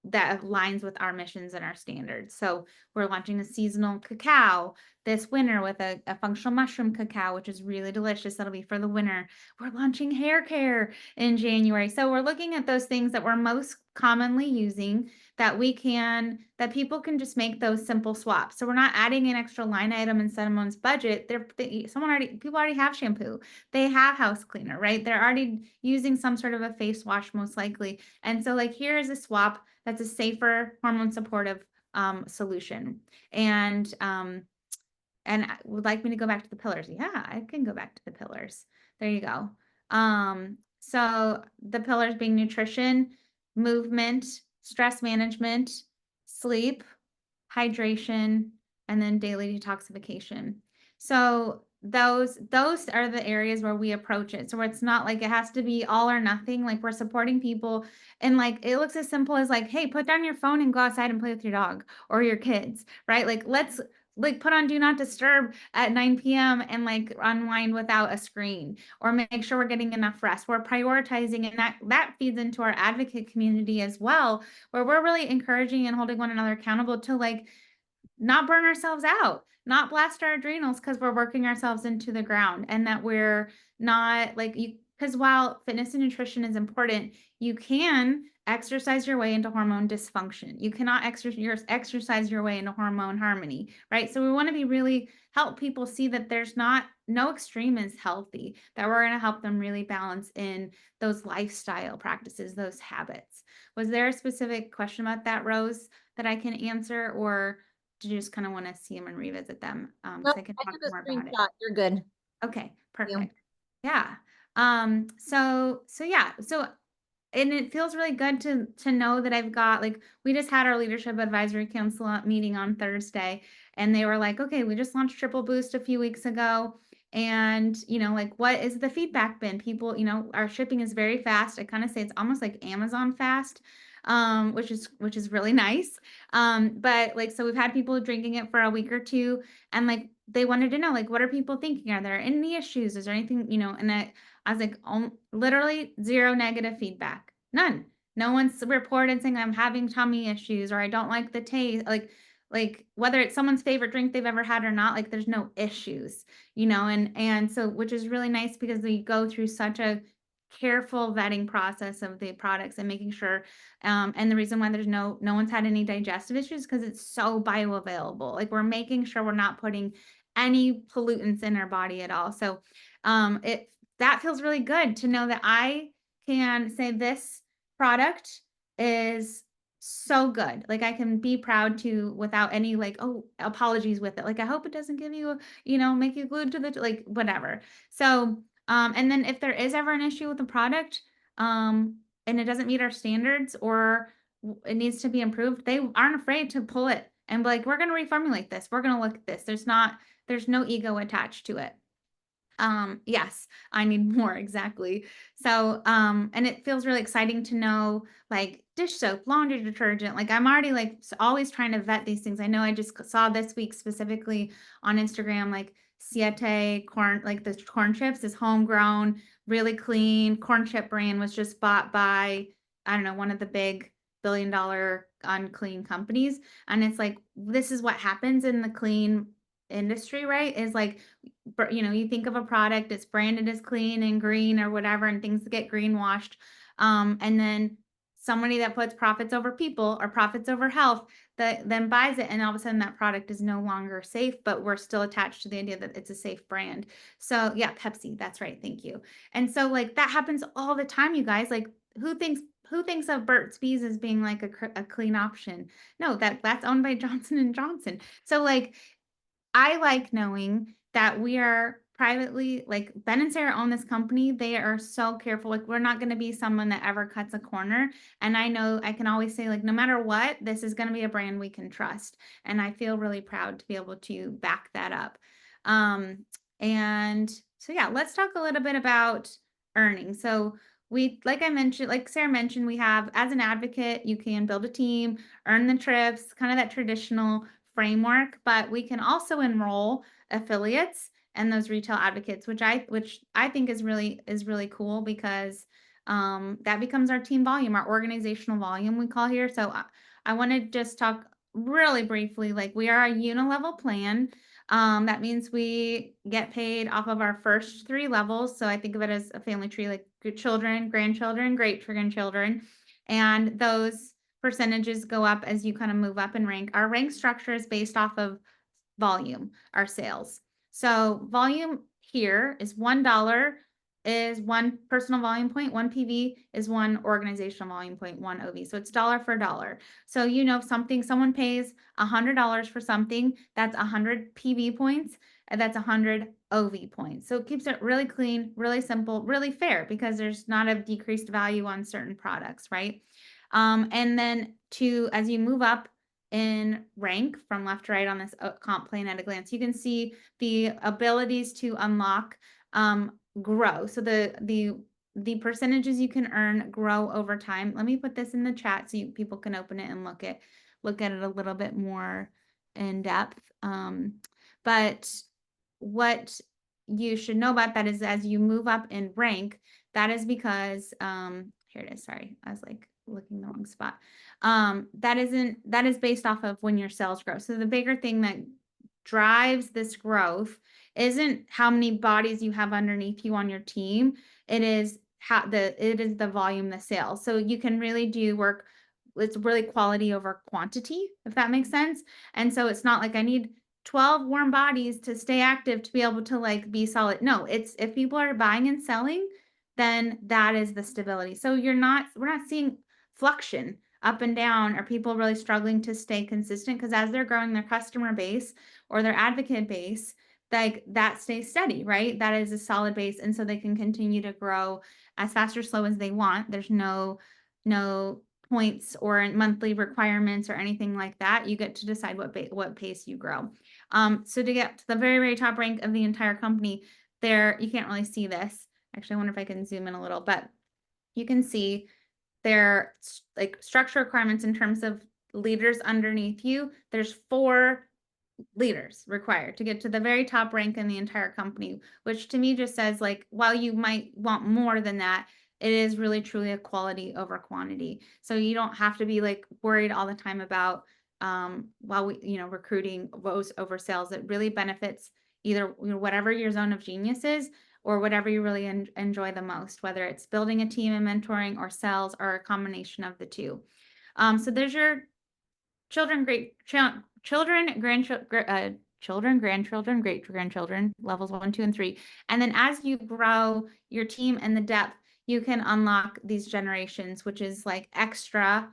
that aligns with our missions and our standards. So we're launching a seasonal cacao this winter with a functional mushroom cacao, which is really delicious. That'll be for the winter. We're launching hair care in January. So we're looking at those things that we're most commonly using that people can just make those simple swaps. So we're not adding an extra line item in someone's budget. People already have shampoo. They have house cleaner, right? They're already using some sort of a face wash most likely. And so here is a swap that's a safer hormone supportive solution. And would like me to go back to the pillars? Yeah, I can go back to the pillars. There you go. So the pillars being nutrition, movement, stress management, sleep, hydration, and then daily detoxification. So those are the areas where we approach it. So it's not like it has to be all or nothing. Like we're supporting people, and it looks as simple as hey, put down your phone and go outside and play with your dog or your kids, right? Let's put on do not disturb at 9 p.m. and unwind without a screen, or make sure we're getting enough rest. We're prioritizing, and that feeds into our advocate community as well, where we're really encouraging and holding one another accountable to not burn ourselves out, not blast our adrenals because we're working ourselves into the ground, and that we're not because while fitness and nutrition is important, you can exercise your way into hormone dysfunction. You cannot exercise your way into hormone harmony, right? So we want to really help people see that there's no extreme is healthy, that we're going to help them really balance in those lifestyle practices, those habits. Was there a specific question about that, Rose, that I can answer, or do you just kind of want to see them and revisit them? No, I can I talk took a more about it. screenshot. You're good. Okay, Thank you. perfect. Yeah. So and it feels really good to know that I've got we just had our leadership advisory council meeting on Thursday, and they were okay, we just launched Triple Boost a few weeks ago, and what is the feedback been? People, our shipping is very fast. I kind of say it's almost like Amazon fast, which is really nice. But so we've had people drinking it for a week or two, and they wanted to know what are people thinking? Are there any issues? Is there anything, and I was literally 0 negative feedback. None. No one's reported saying I'm having tummy issues or I don't like the taste. like whether it's someone's favorite drink they've ever had or not, like there's no issues, and so which is really nice because we go through such a careful vetting process of the products and making sure and the reason why there's no one's had any digestive issues because it's so bioavailable. Like we're making sure we're not putting any pollutants in our body at all. So it that feels really good to know that I can say this product is so good. Like I can be proud to without any like, oh, apologies with it. Like I hope it doesn't give you, make you glued to the like whatever. So and then if there is ever an issue with the product, and it doesn't meet our standards or it needs to be improved, they aren't afraid to pull it and be like, we're going to reformulate this. We're going to look at this. There's no ego attached to it. Yes, I need more, exactly. So, and it feels really exciting to know like dish soap, laundry detergent. Like I'm already like always trying to vet these things. I know I just saw this week specifically on Instagram, like Siete corn, like the corn chips is homegrown, really clean. Corn chip brand was just bought by, I don't know, one of the big billion-dollar unclean companies. And it's like, this is what happens in the clean industry, right? Is like you think of a product, it's branded as clean and green or whatever, and things get greenwashed. And then somebody that puts profits over people or profits over health that then buys it, and all of a sudden that product is no longer safe, but we're still attached to the idea that it's a safe brand. So yeah, Pepsi, that's right. Thank you. And so like that happens all the time, you guys. Like who thinks of Burt's Bees as being like a clean option? No, that's owned by Johnson and Johnson. So like I like knowing that we are privately, like Ben and Sarah own this company. They are so careful. Like we're not going to be someone that ever cuts a corner. And I know I can always say like, no matter what, this is going to be a brand we can trust. And I feel really proud to be able to back that up. And so, yeah, let's talk a little bit about earning. So like I mentioned, like Sarah mentioned, we have, as an advocate, you can build a team, earn the trips, kind of that traditional framework, but we can also enroll affiliates and those retail advocates, which I think is really cool because that becomes our team volume, our organizational volume we call here. So I want to just talk really briefly, like we are a unilevel plan. That means we get paid off of our first 3 levels. So I think of it as a family tree, like good children, grandchildren, great grandchildren, and those percentages go up as you kind of move up in rank. Our rank structure is based off of volume, our sales. So volume here is $1 is 1 personal volume point, 1 PV is 1 organizational volume point, 1 OV. So it's dollar for dollar. So if someone pays $100 for something, that's 100 PV points, and that's 100 OV points. So it keeps it really clean, really simple, really fair because there's not a decreased value on certain products, right? And then as you move up in rank from left to right on this comp plan at a glance, you can see the abilities to unlock grow. So the percentages you can earn grow over time. Let me put this in the chat so people can open it and look at it a little bit more in depth. But what you should know about that is as you move up in rank, that is because here it is. Sorry, I was like looking the wrong spot. That is based off of when your sales grow. So the bigger thing that drives this growth isn't how many bodies you have underneath you on your team. It is the volume, the sales. So you can really do work. It's really quality over quantity, if that makes sense. And so it's not like I need 12 warm bodies to stay active to be able to like be solid. No, it's if people are buying and selling, then that is the stability. So we're not seeing fluctuation up and down or people really struggling to stay consistent because as they're growing their customer base or their advocate base, like that stays steady, right? That is a solid base. And so they can continue to grow as fast or slow as they want. There's no points or monthly requirements or anything like that. You get to decide what pace you grow. So to get to the very, very top rank of the entire company, you can't really see this. Actually, I wonder if I can zoom in a little, but you can see their like structure requirements in terms of leaders underneath you. There's 4 leaders required to get to the very top rank in the entire company, which to me just says like, while you might want more than that, it is really truly a quality over quantity. So you don't have to be like worried all the time about while we, recruiting those over sales. It really benefits either whatever your zone of genius is, or whatever you really enjoy the most, whether it's building a team and mentoring, or sales, or a combination of the two. So there's your children, grandchildren, great grandchildren, levels 1, 2, and 3. And then as you grow your team and the depth, you can unlock these generations, which is like extra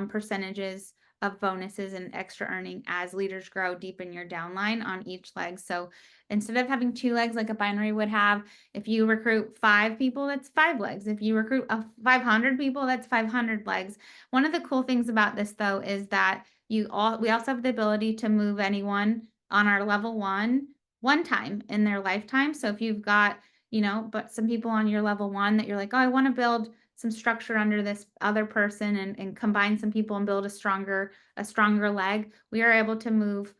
percentages of bonuses and extra earning as leaders grow deep in your downline on each leg. So instead of having 2 legs like a binary would have, if you recruit 5 people, that's 5 legs. If you recruit 500 people, that's 500 legs. One of the cool things about this, though, is that we also have the ability to move anyone on our level one time in their lifetime. So if you've got, but some people on your level 1 that you're like, oh, I want to build some structure under this other person and combine some people and build a stronger leg, we are able to move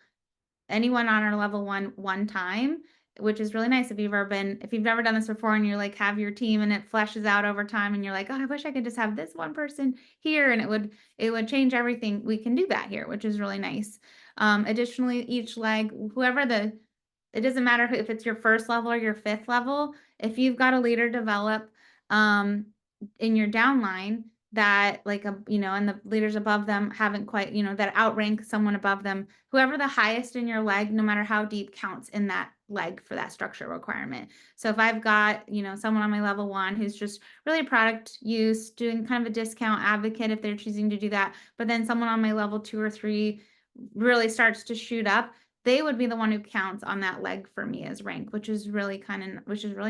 anyone on our level one time, which is really nice. If you've never done this before and you're like, have your team and it fleshes out over time and you're like, oh, I wish I could just have this one person here and it would change everything. We can do that here, which is really nice. Additionally, each leg, it doesn't matter if it's your first level or your 5th level, if you've got a leader develop in your downline that and the leaders above them haven't quite, that outrank someone above them, whoever the highest in your leg, no matter how deep, counts in that leg for that structure requirement. So if I've got, someone on my level 1 who's just really product use, doing kind of a discount advocate if they're choosing to do that, but then someone on my level 2 or 3 really starts to shoot up, they would be the one who counts on that leg for me as rank, which is really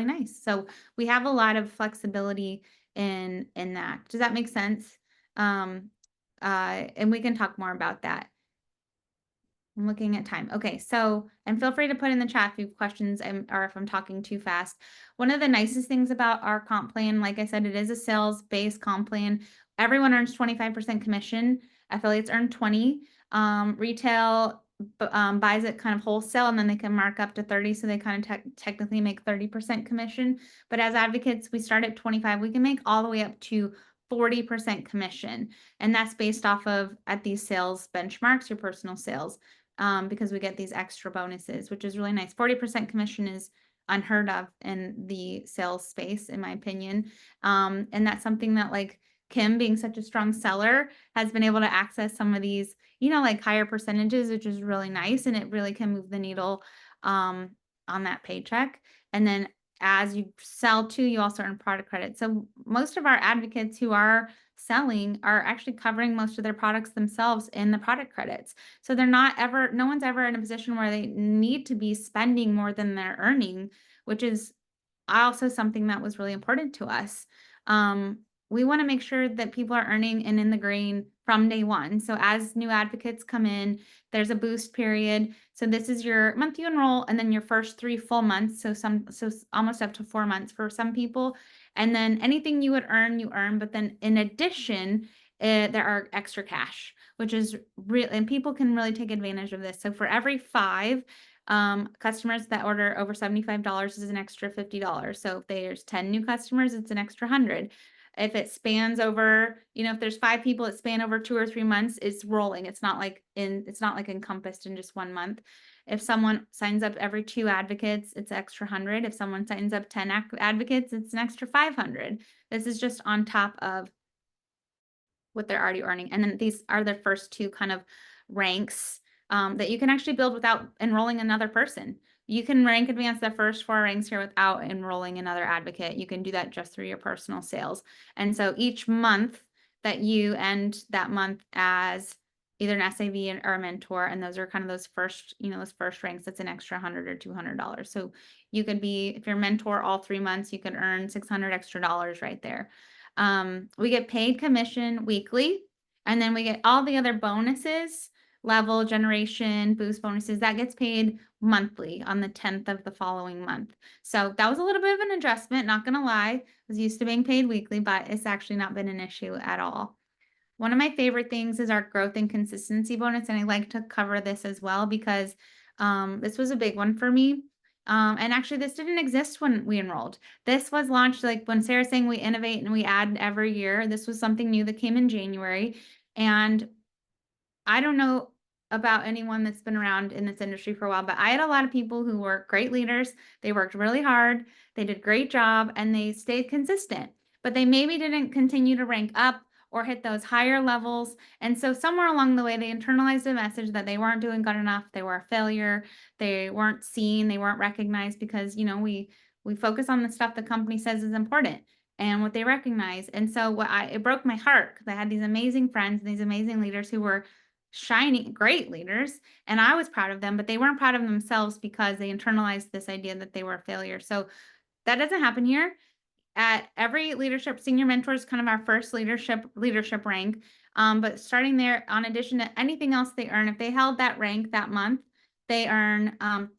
nice. So we have a lot of flexibility in that. Does that make sense? And we can talk more about that. I'm looking at time. Okay, so, and feel free to put in the chat if you have questions or if I'm talking too fast. One of the nicest things about our comp plan, like I said, it is a sales-based comp plan. Everyone earns 25% commission. Affiliates earn 20. Retail buys it kind of wholesale, and then they can mark up to 30, so they kind of technically make 30% commission. But as advocates, we start at 25. We can make all the way up to 40% commission, and that's based off of at these sales benchmarks, your personal sales, because we get these extra bonuses, which is really nice. 40% commission is unheard of in the sales space, in my opinion. And that's something that, like, Kim, being such a strong seller, has been able to access some of these, like higher percentages, which is really nice. And it really can move the needle on that paycheck. And then as you sell too, you also earn product credit. So most of our advocates who are selling are actually covering most of their products themselves in the product credits. So no one's ever in a position where they need to be spending more than they're earning, which is also something that was really important to us. We want to make sure that people are earning and in the green from day one. So as new advocates come in, there's a boost period. So this is your month you enroll, and then your first 3 full months. So almost up to 4 months for some people. And then anything you would earn, you earn. But then in addition, there are extra cash, which is real, and people can really take advantage of this. So for every 5 customers that order over $75 is an extra $50. So if there's 10 new customers, it's an extra 100. If it spans over, if there's 5 people that span over 2 or 3 months, it's rolling. It's not like encompassed in just 1 month. If someone signs up every 2 advocates, it's extra 100. If someone signs up 10 advocates, it's an extra 500. This is just on top of what they're already earning. And then these are the first 2 kind of ranks that you can actually build without enrolling another person. You can rank advance the first 4 ranks here without enrolling another advocate. You can do that just through your personal sales. And so each month that you end that month as either an SAV or a mentor, and those are kind of those first ranks, that's an extra $100 or $200. So you could be, if you're a mentor all 3 months, you could earn $600 extra right there. We get paid commission weekly, and then we get all the other bonuses, level, generation, boost bonuses, that gets paid monthly on the 10th of the following month. So that was a little bit of an adjustment, not gonna lie. I was used to being paid weekly, but it's actually not been an issue at all. One of my favorite things is our growth and consistency bonus, and I like to cover this as well because this was a big one for me. And actually, this didn't exist when we enrolled. This was launched, like when Sara's saying we innovate and we add every year. This was something new that came in January. And I don't know about anyone that's been around in this industry for a while, but I had a lot of people who were great leaders. They worked really hard, they did a great job, and they stayed consistent, but they maybe didn't continue to rank up or hit those higher levels. And so somewhere along the way, they internalized a message that they weren't doing good enough, they were a failure, they weren't seen, they weren't recognized because, we focus on the stuff the company says is important and what they recognize. And so it broke my heart because I had these amazing friends and these amazing leaders who were shining, great leaders, and I was proud of them, but they weren't proud of themselves because they internalized this idea that they were a failure. So that doesn't happen here. At every leadership, senior mentor is kind of our first leadership rank. But starting there, on addition to anything else they earn, if they held that rank that month, they earn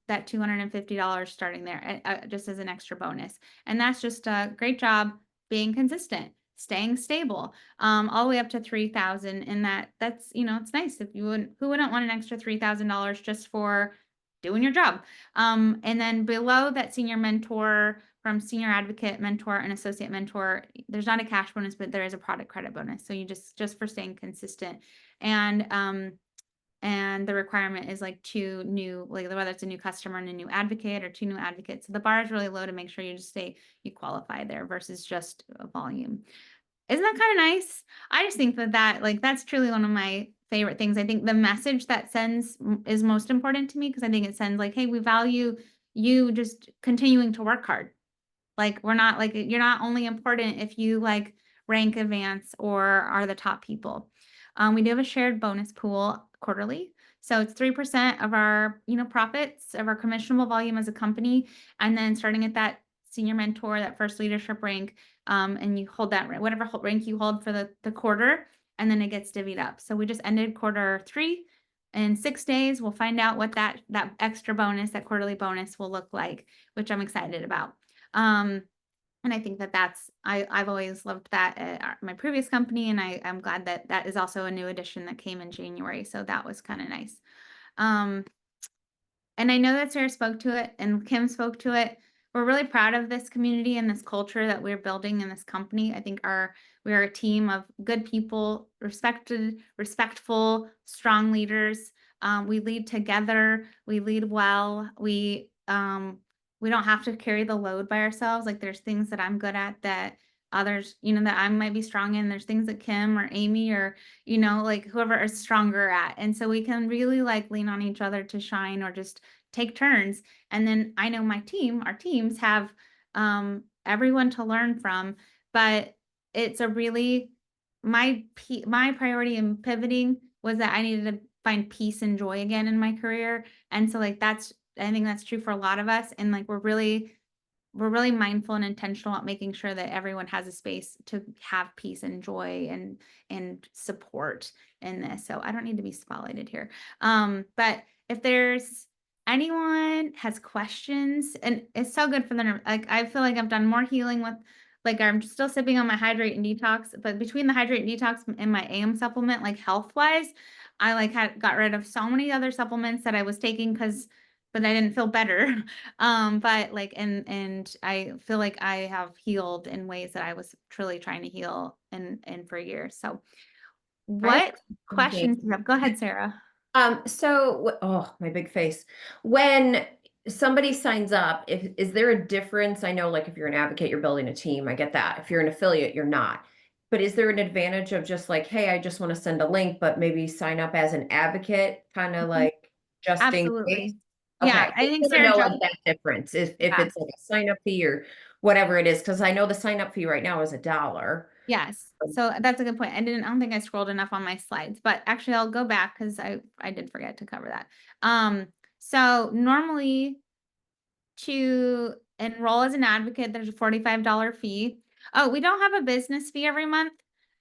that $250 starting there, just as an extra bonus. And that's just a great job being consistent, staying stable, all the way up to 3,000. And that's, it's nice. If who wouldn't want an extra $3,000 just for doing your job? And then below that senior mentor, from senior advocate, mentor, and associate mentor, there's not a cash bonus, but there is a product credit bonus. So you just for staying consistent. And the requirement is like two new, like whether it's a new customer and a new advocate or two new advocates. So the bar is really low to make sure you qualify there versus just a volume. Isn't that kind of nice? I just think that like that's truly one of my favorite things. I think the message that sends is most important to me because I think it sends like, hey, we value you just continuing to work hard. Like we're not like you're not only important if you like rank advance or are the top people. We do have a shared bonus pool quarterly. So it's 3% of our, profits of our commissionable volume as a company. And then starting at that senior mentor, that first leadership rank, and you hold that whatever rank you hold for the quarter, and then it gets divvied up. So we just ended quarter 3. In 6 days, we'll find out what that extra bonus, that quarterly bonus will look like, which I'm excited about. And I think I've always loved that at my previous company, and I'm glad that is also a new addition that came in January. So that was kind of nice. And I know that Sara spoke to it and Kim spoke to it. We're really proud of this community and this culture that we're building in this company. I think we are a team of good people, respectful, strong leaders. We lead together. We lead well. We don't have to carry the load by ourselves. Like there's things that I'm good at that others, that I might be strong in. There's things that Kim or Amy or, like whoever is stronger at. And so we can really like lean on each other to shine or just take turns. And then I know our teams have everyone to learn from, but it's a really, my priority in pivoting was that I needed to find peace and joy again in my career. And so like I think that's true for a lot of us. And like we're really mindful and intentional at making sure that everyone has a space to have peace and joy and support in this. So I don't need to be spotlighted here. But if there's anyone has questions, and it's so good for them. Like I feel like I've done more healing with, like I'm still sipping on my hydrate and detox, but between the hydrate and detox and my AM supplement, like health wise, I like got rid of so many other supplements that I was taking but I didn't feel better. But like, and I feel like I have healed in ways that I was truly trying to heal and for years. So I have what something. questions do you have? Go ahead, Sara. Oh, my big face. When somebody signs up, is there a difference? I know, like, if you're an advocate, you're building a team. I get that. If you're an affiliate, you're not. But is there an advantage of just like, hey, I just want to send a link, but maybe sign up as an advocate, kind of Mhm. like just in case? Absolutely. Yeah, Okay. I Just think want to Sara know just, like that difference if yeah. it's like a sign up fee or whatever it is, because I know the sign up fee right now is $1. Yes. So that's a good point. I don't think I scrolled enough on my slides, but actually I'll go back because I did forget to cover that. So normally to enroll as an advocate, there's a $45 fee. Oh, we don't have a business fee every month.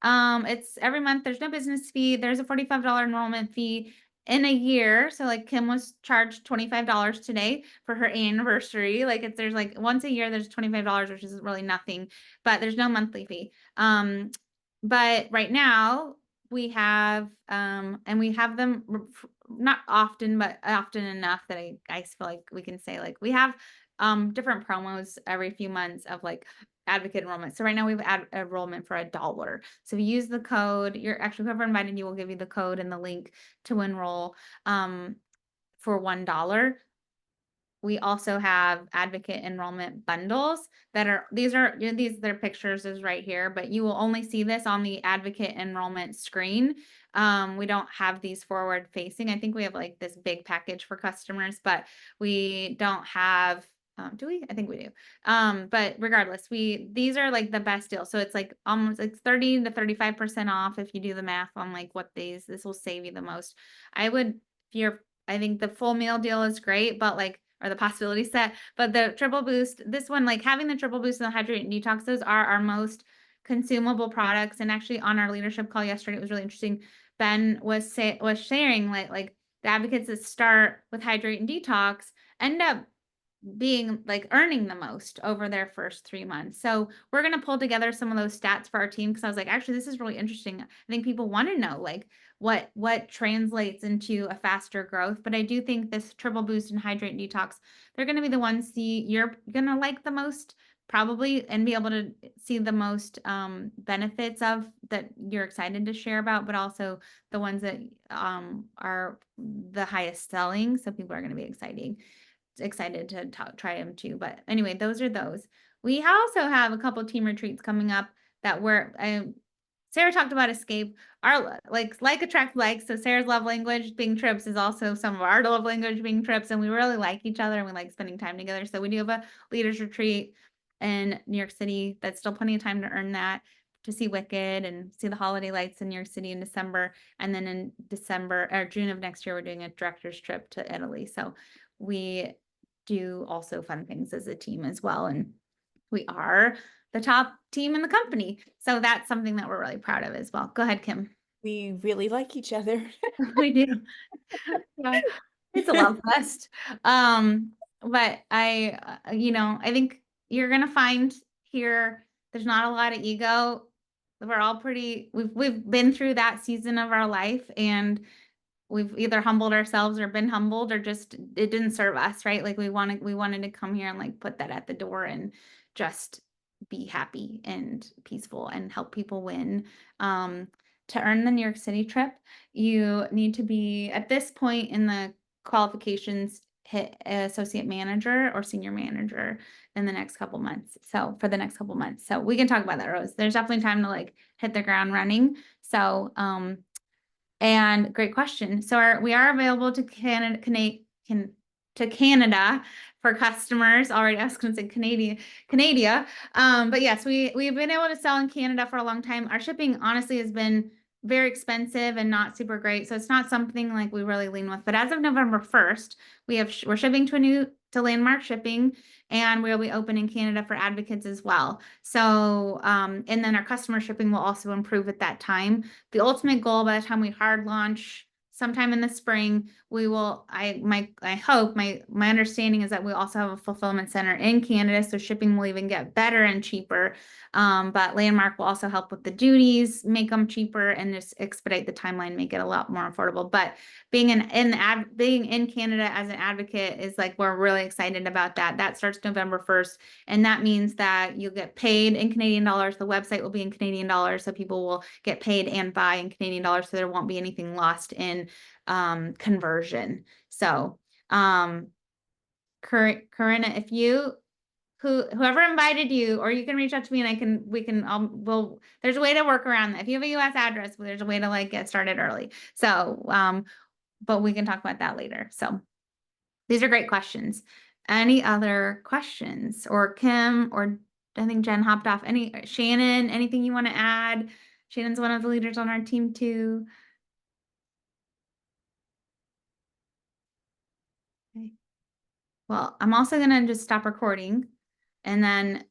It's every month, there's no business fee. There's a $45 enrollment fee in a year. So like Kim was charged $25 today for her anniversary. Like there's like once a year, there's $25, which is really nothing, but there's no monthly fee. But right now we have, and we have them not often, but often enough that I feel like we can say like we have different promos every few months of like advocate enrollment. So right now we have enrollment for $1. So if you use the code, you're actually, whoever invited you will give you the code and the link to enroll for $1. We also have advocate enrollment bundles that are, these are their pictures is right here, but you will only see this on the advocate enrollment screen. We don't have these forward facing. I think we have like this big package for customers, but we don't have, do we? I think we do. But regardless, these are like the best deal. So it's like almost like 30 to 35% off if you do the math on like what this will save you the most. I think the full meal deal is great, but like, or the possibility set, but the triple boost, this one, like having the triple boost and the hydrate and detox, those are our most consumable products. And actually on our leadership call yesterday, it was really interesting. Ben was sharing like the advocates that start with hydrate and detox end up being like earning the most over their first 3 months. So we're going to pull together some of those stats for our team, because I was like, actually, this is really interesting. I think people want to know like what translates into a faster growth. But I do think this triple boost and hydrate and detox, they're going to be the ones you're going to like the most probably, and be able to see the most benefits of that you're excited to share about, but also the ones that are the highest selling. So people are going to be excited to try them too. But anyway, those are those. We also have a couple team retreats coming up that Sara talked about escape. Our like attract like. So Sarah's love language being trips is also some of our love language being trips, and we really like each other and we like spending time together. So we do have a leaders retreat in New York City. That's still plenty of time to earn that, to see Wicked and see the holiday lights in New York City in December. And then in December or June of next year, we're doing a director's trip to Italy. So we do also fun things as a team as well. And we are the top team in the company. So that's something that we're really proud of as well. Go ahead, Kim. We really like each other. We do. Yeah, it's a love fest. But I think you're gonna find here there's not a lot of ego. We're all we've been through that season of our life, and we've either humbled ourselves or been humbled, or just it didn't serve us, right? Like we wanted to come here and like put that at the door and just be happy and peaceful and help people win. To earn the New York City trip, you need to be at this point in the qualifications, hit associate manager or senior manager in the next couple months. So for the next couple months, so we can talk about that, Rose. There's definitely time to like hit the ground running. So and great question. So we are available to Canada for customers already. I was going to say Canada. But yes, we've been able to sell in Canada for a long time. Our shipping honestly has been very expensive and not super great. So it's not something like we really lean with. But as of November 1st, we're shipping to Landmark Shipping, and we'll be open in Canada for advocates as well. So, and then our customer shipping will also improve at that time. The ultimate goal by the time we hard launch sometime in the spring, we will, I hope, my understanding is that we also have a fulfillment center in Canada, so shipping will even get better and cheaper. But Landmark will also help with the duties, make them cheaper, and just expedite the timeline, make it a lot more affordable. But being in Canada as an advocate is like, we're really excited about that. That starts November 1st. And that means that you'll get paid in Canadian dollars. The website will be in Canadian dollars. So people will get paid and buy in Canadian dollars. So there won't be anything lost in conversion. So Corinna, if whoever invited you, or you can reach out to me and there's a way to work around that. If you have a US address, there's a way to like get started early. So, but we can talk about that later. So these are great questions. Any other questions? Or Kim, or I think Jen hopped off. Shannon, anything you want to add? Shannon's one of the leaders on our team too. Okay. Well, I'm also going to just stop recording, and then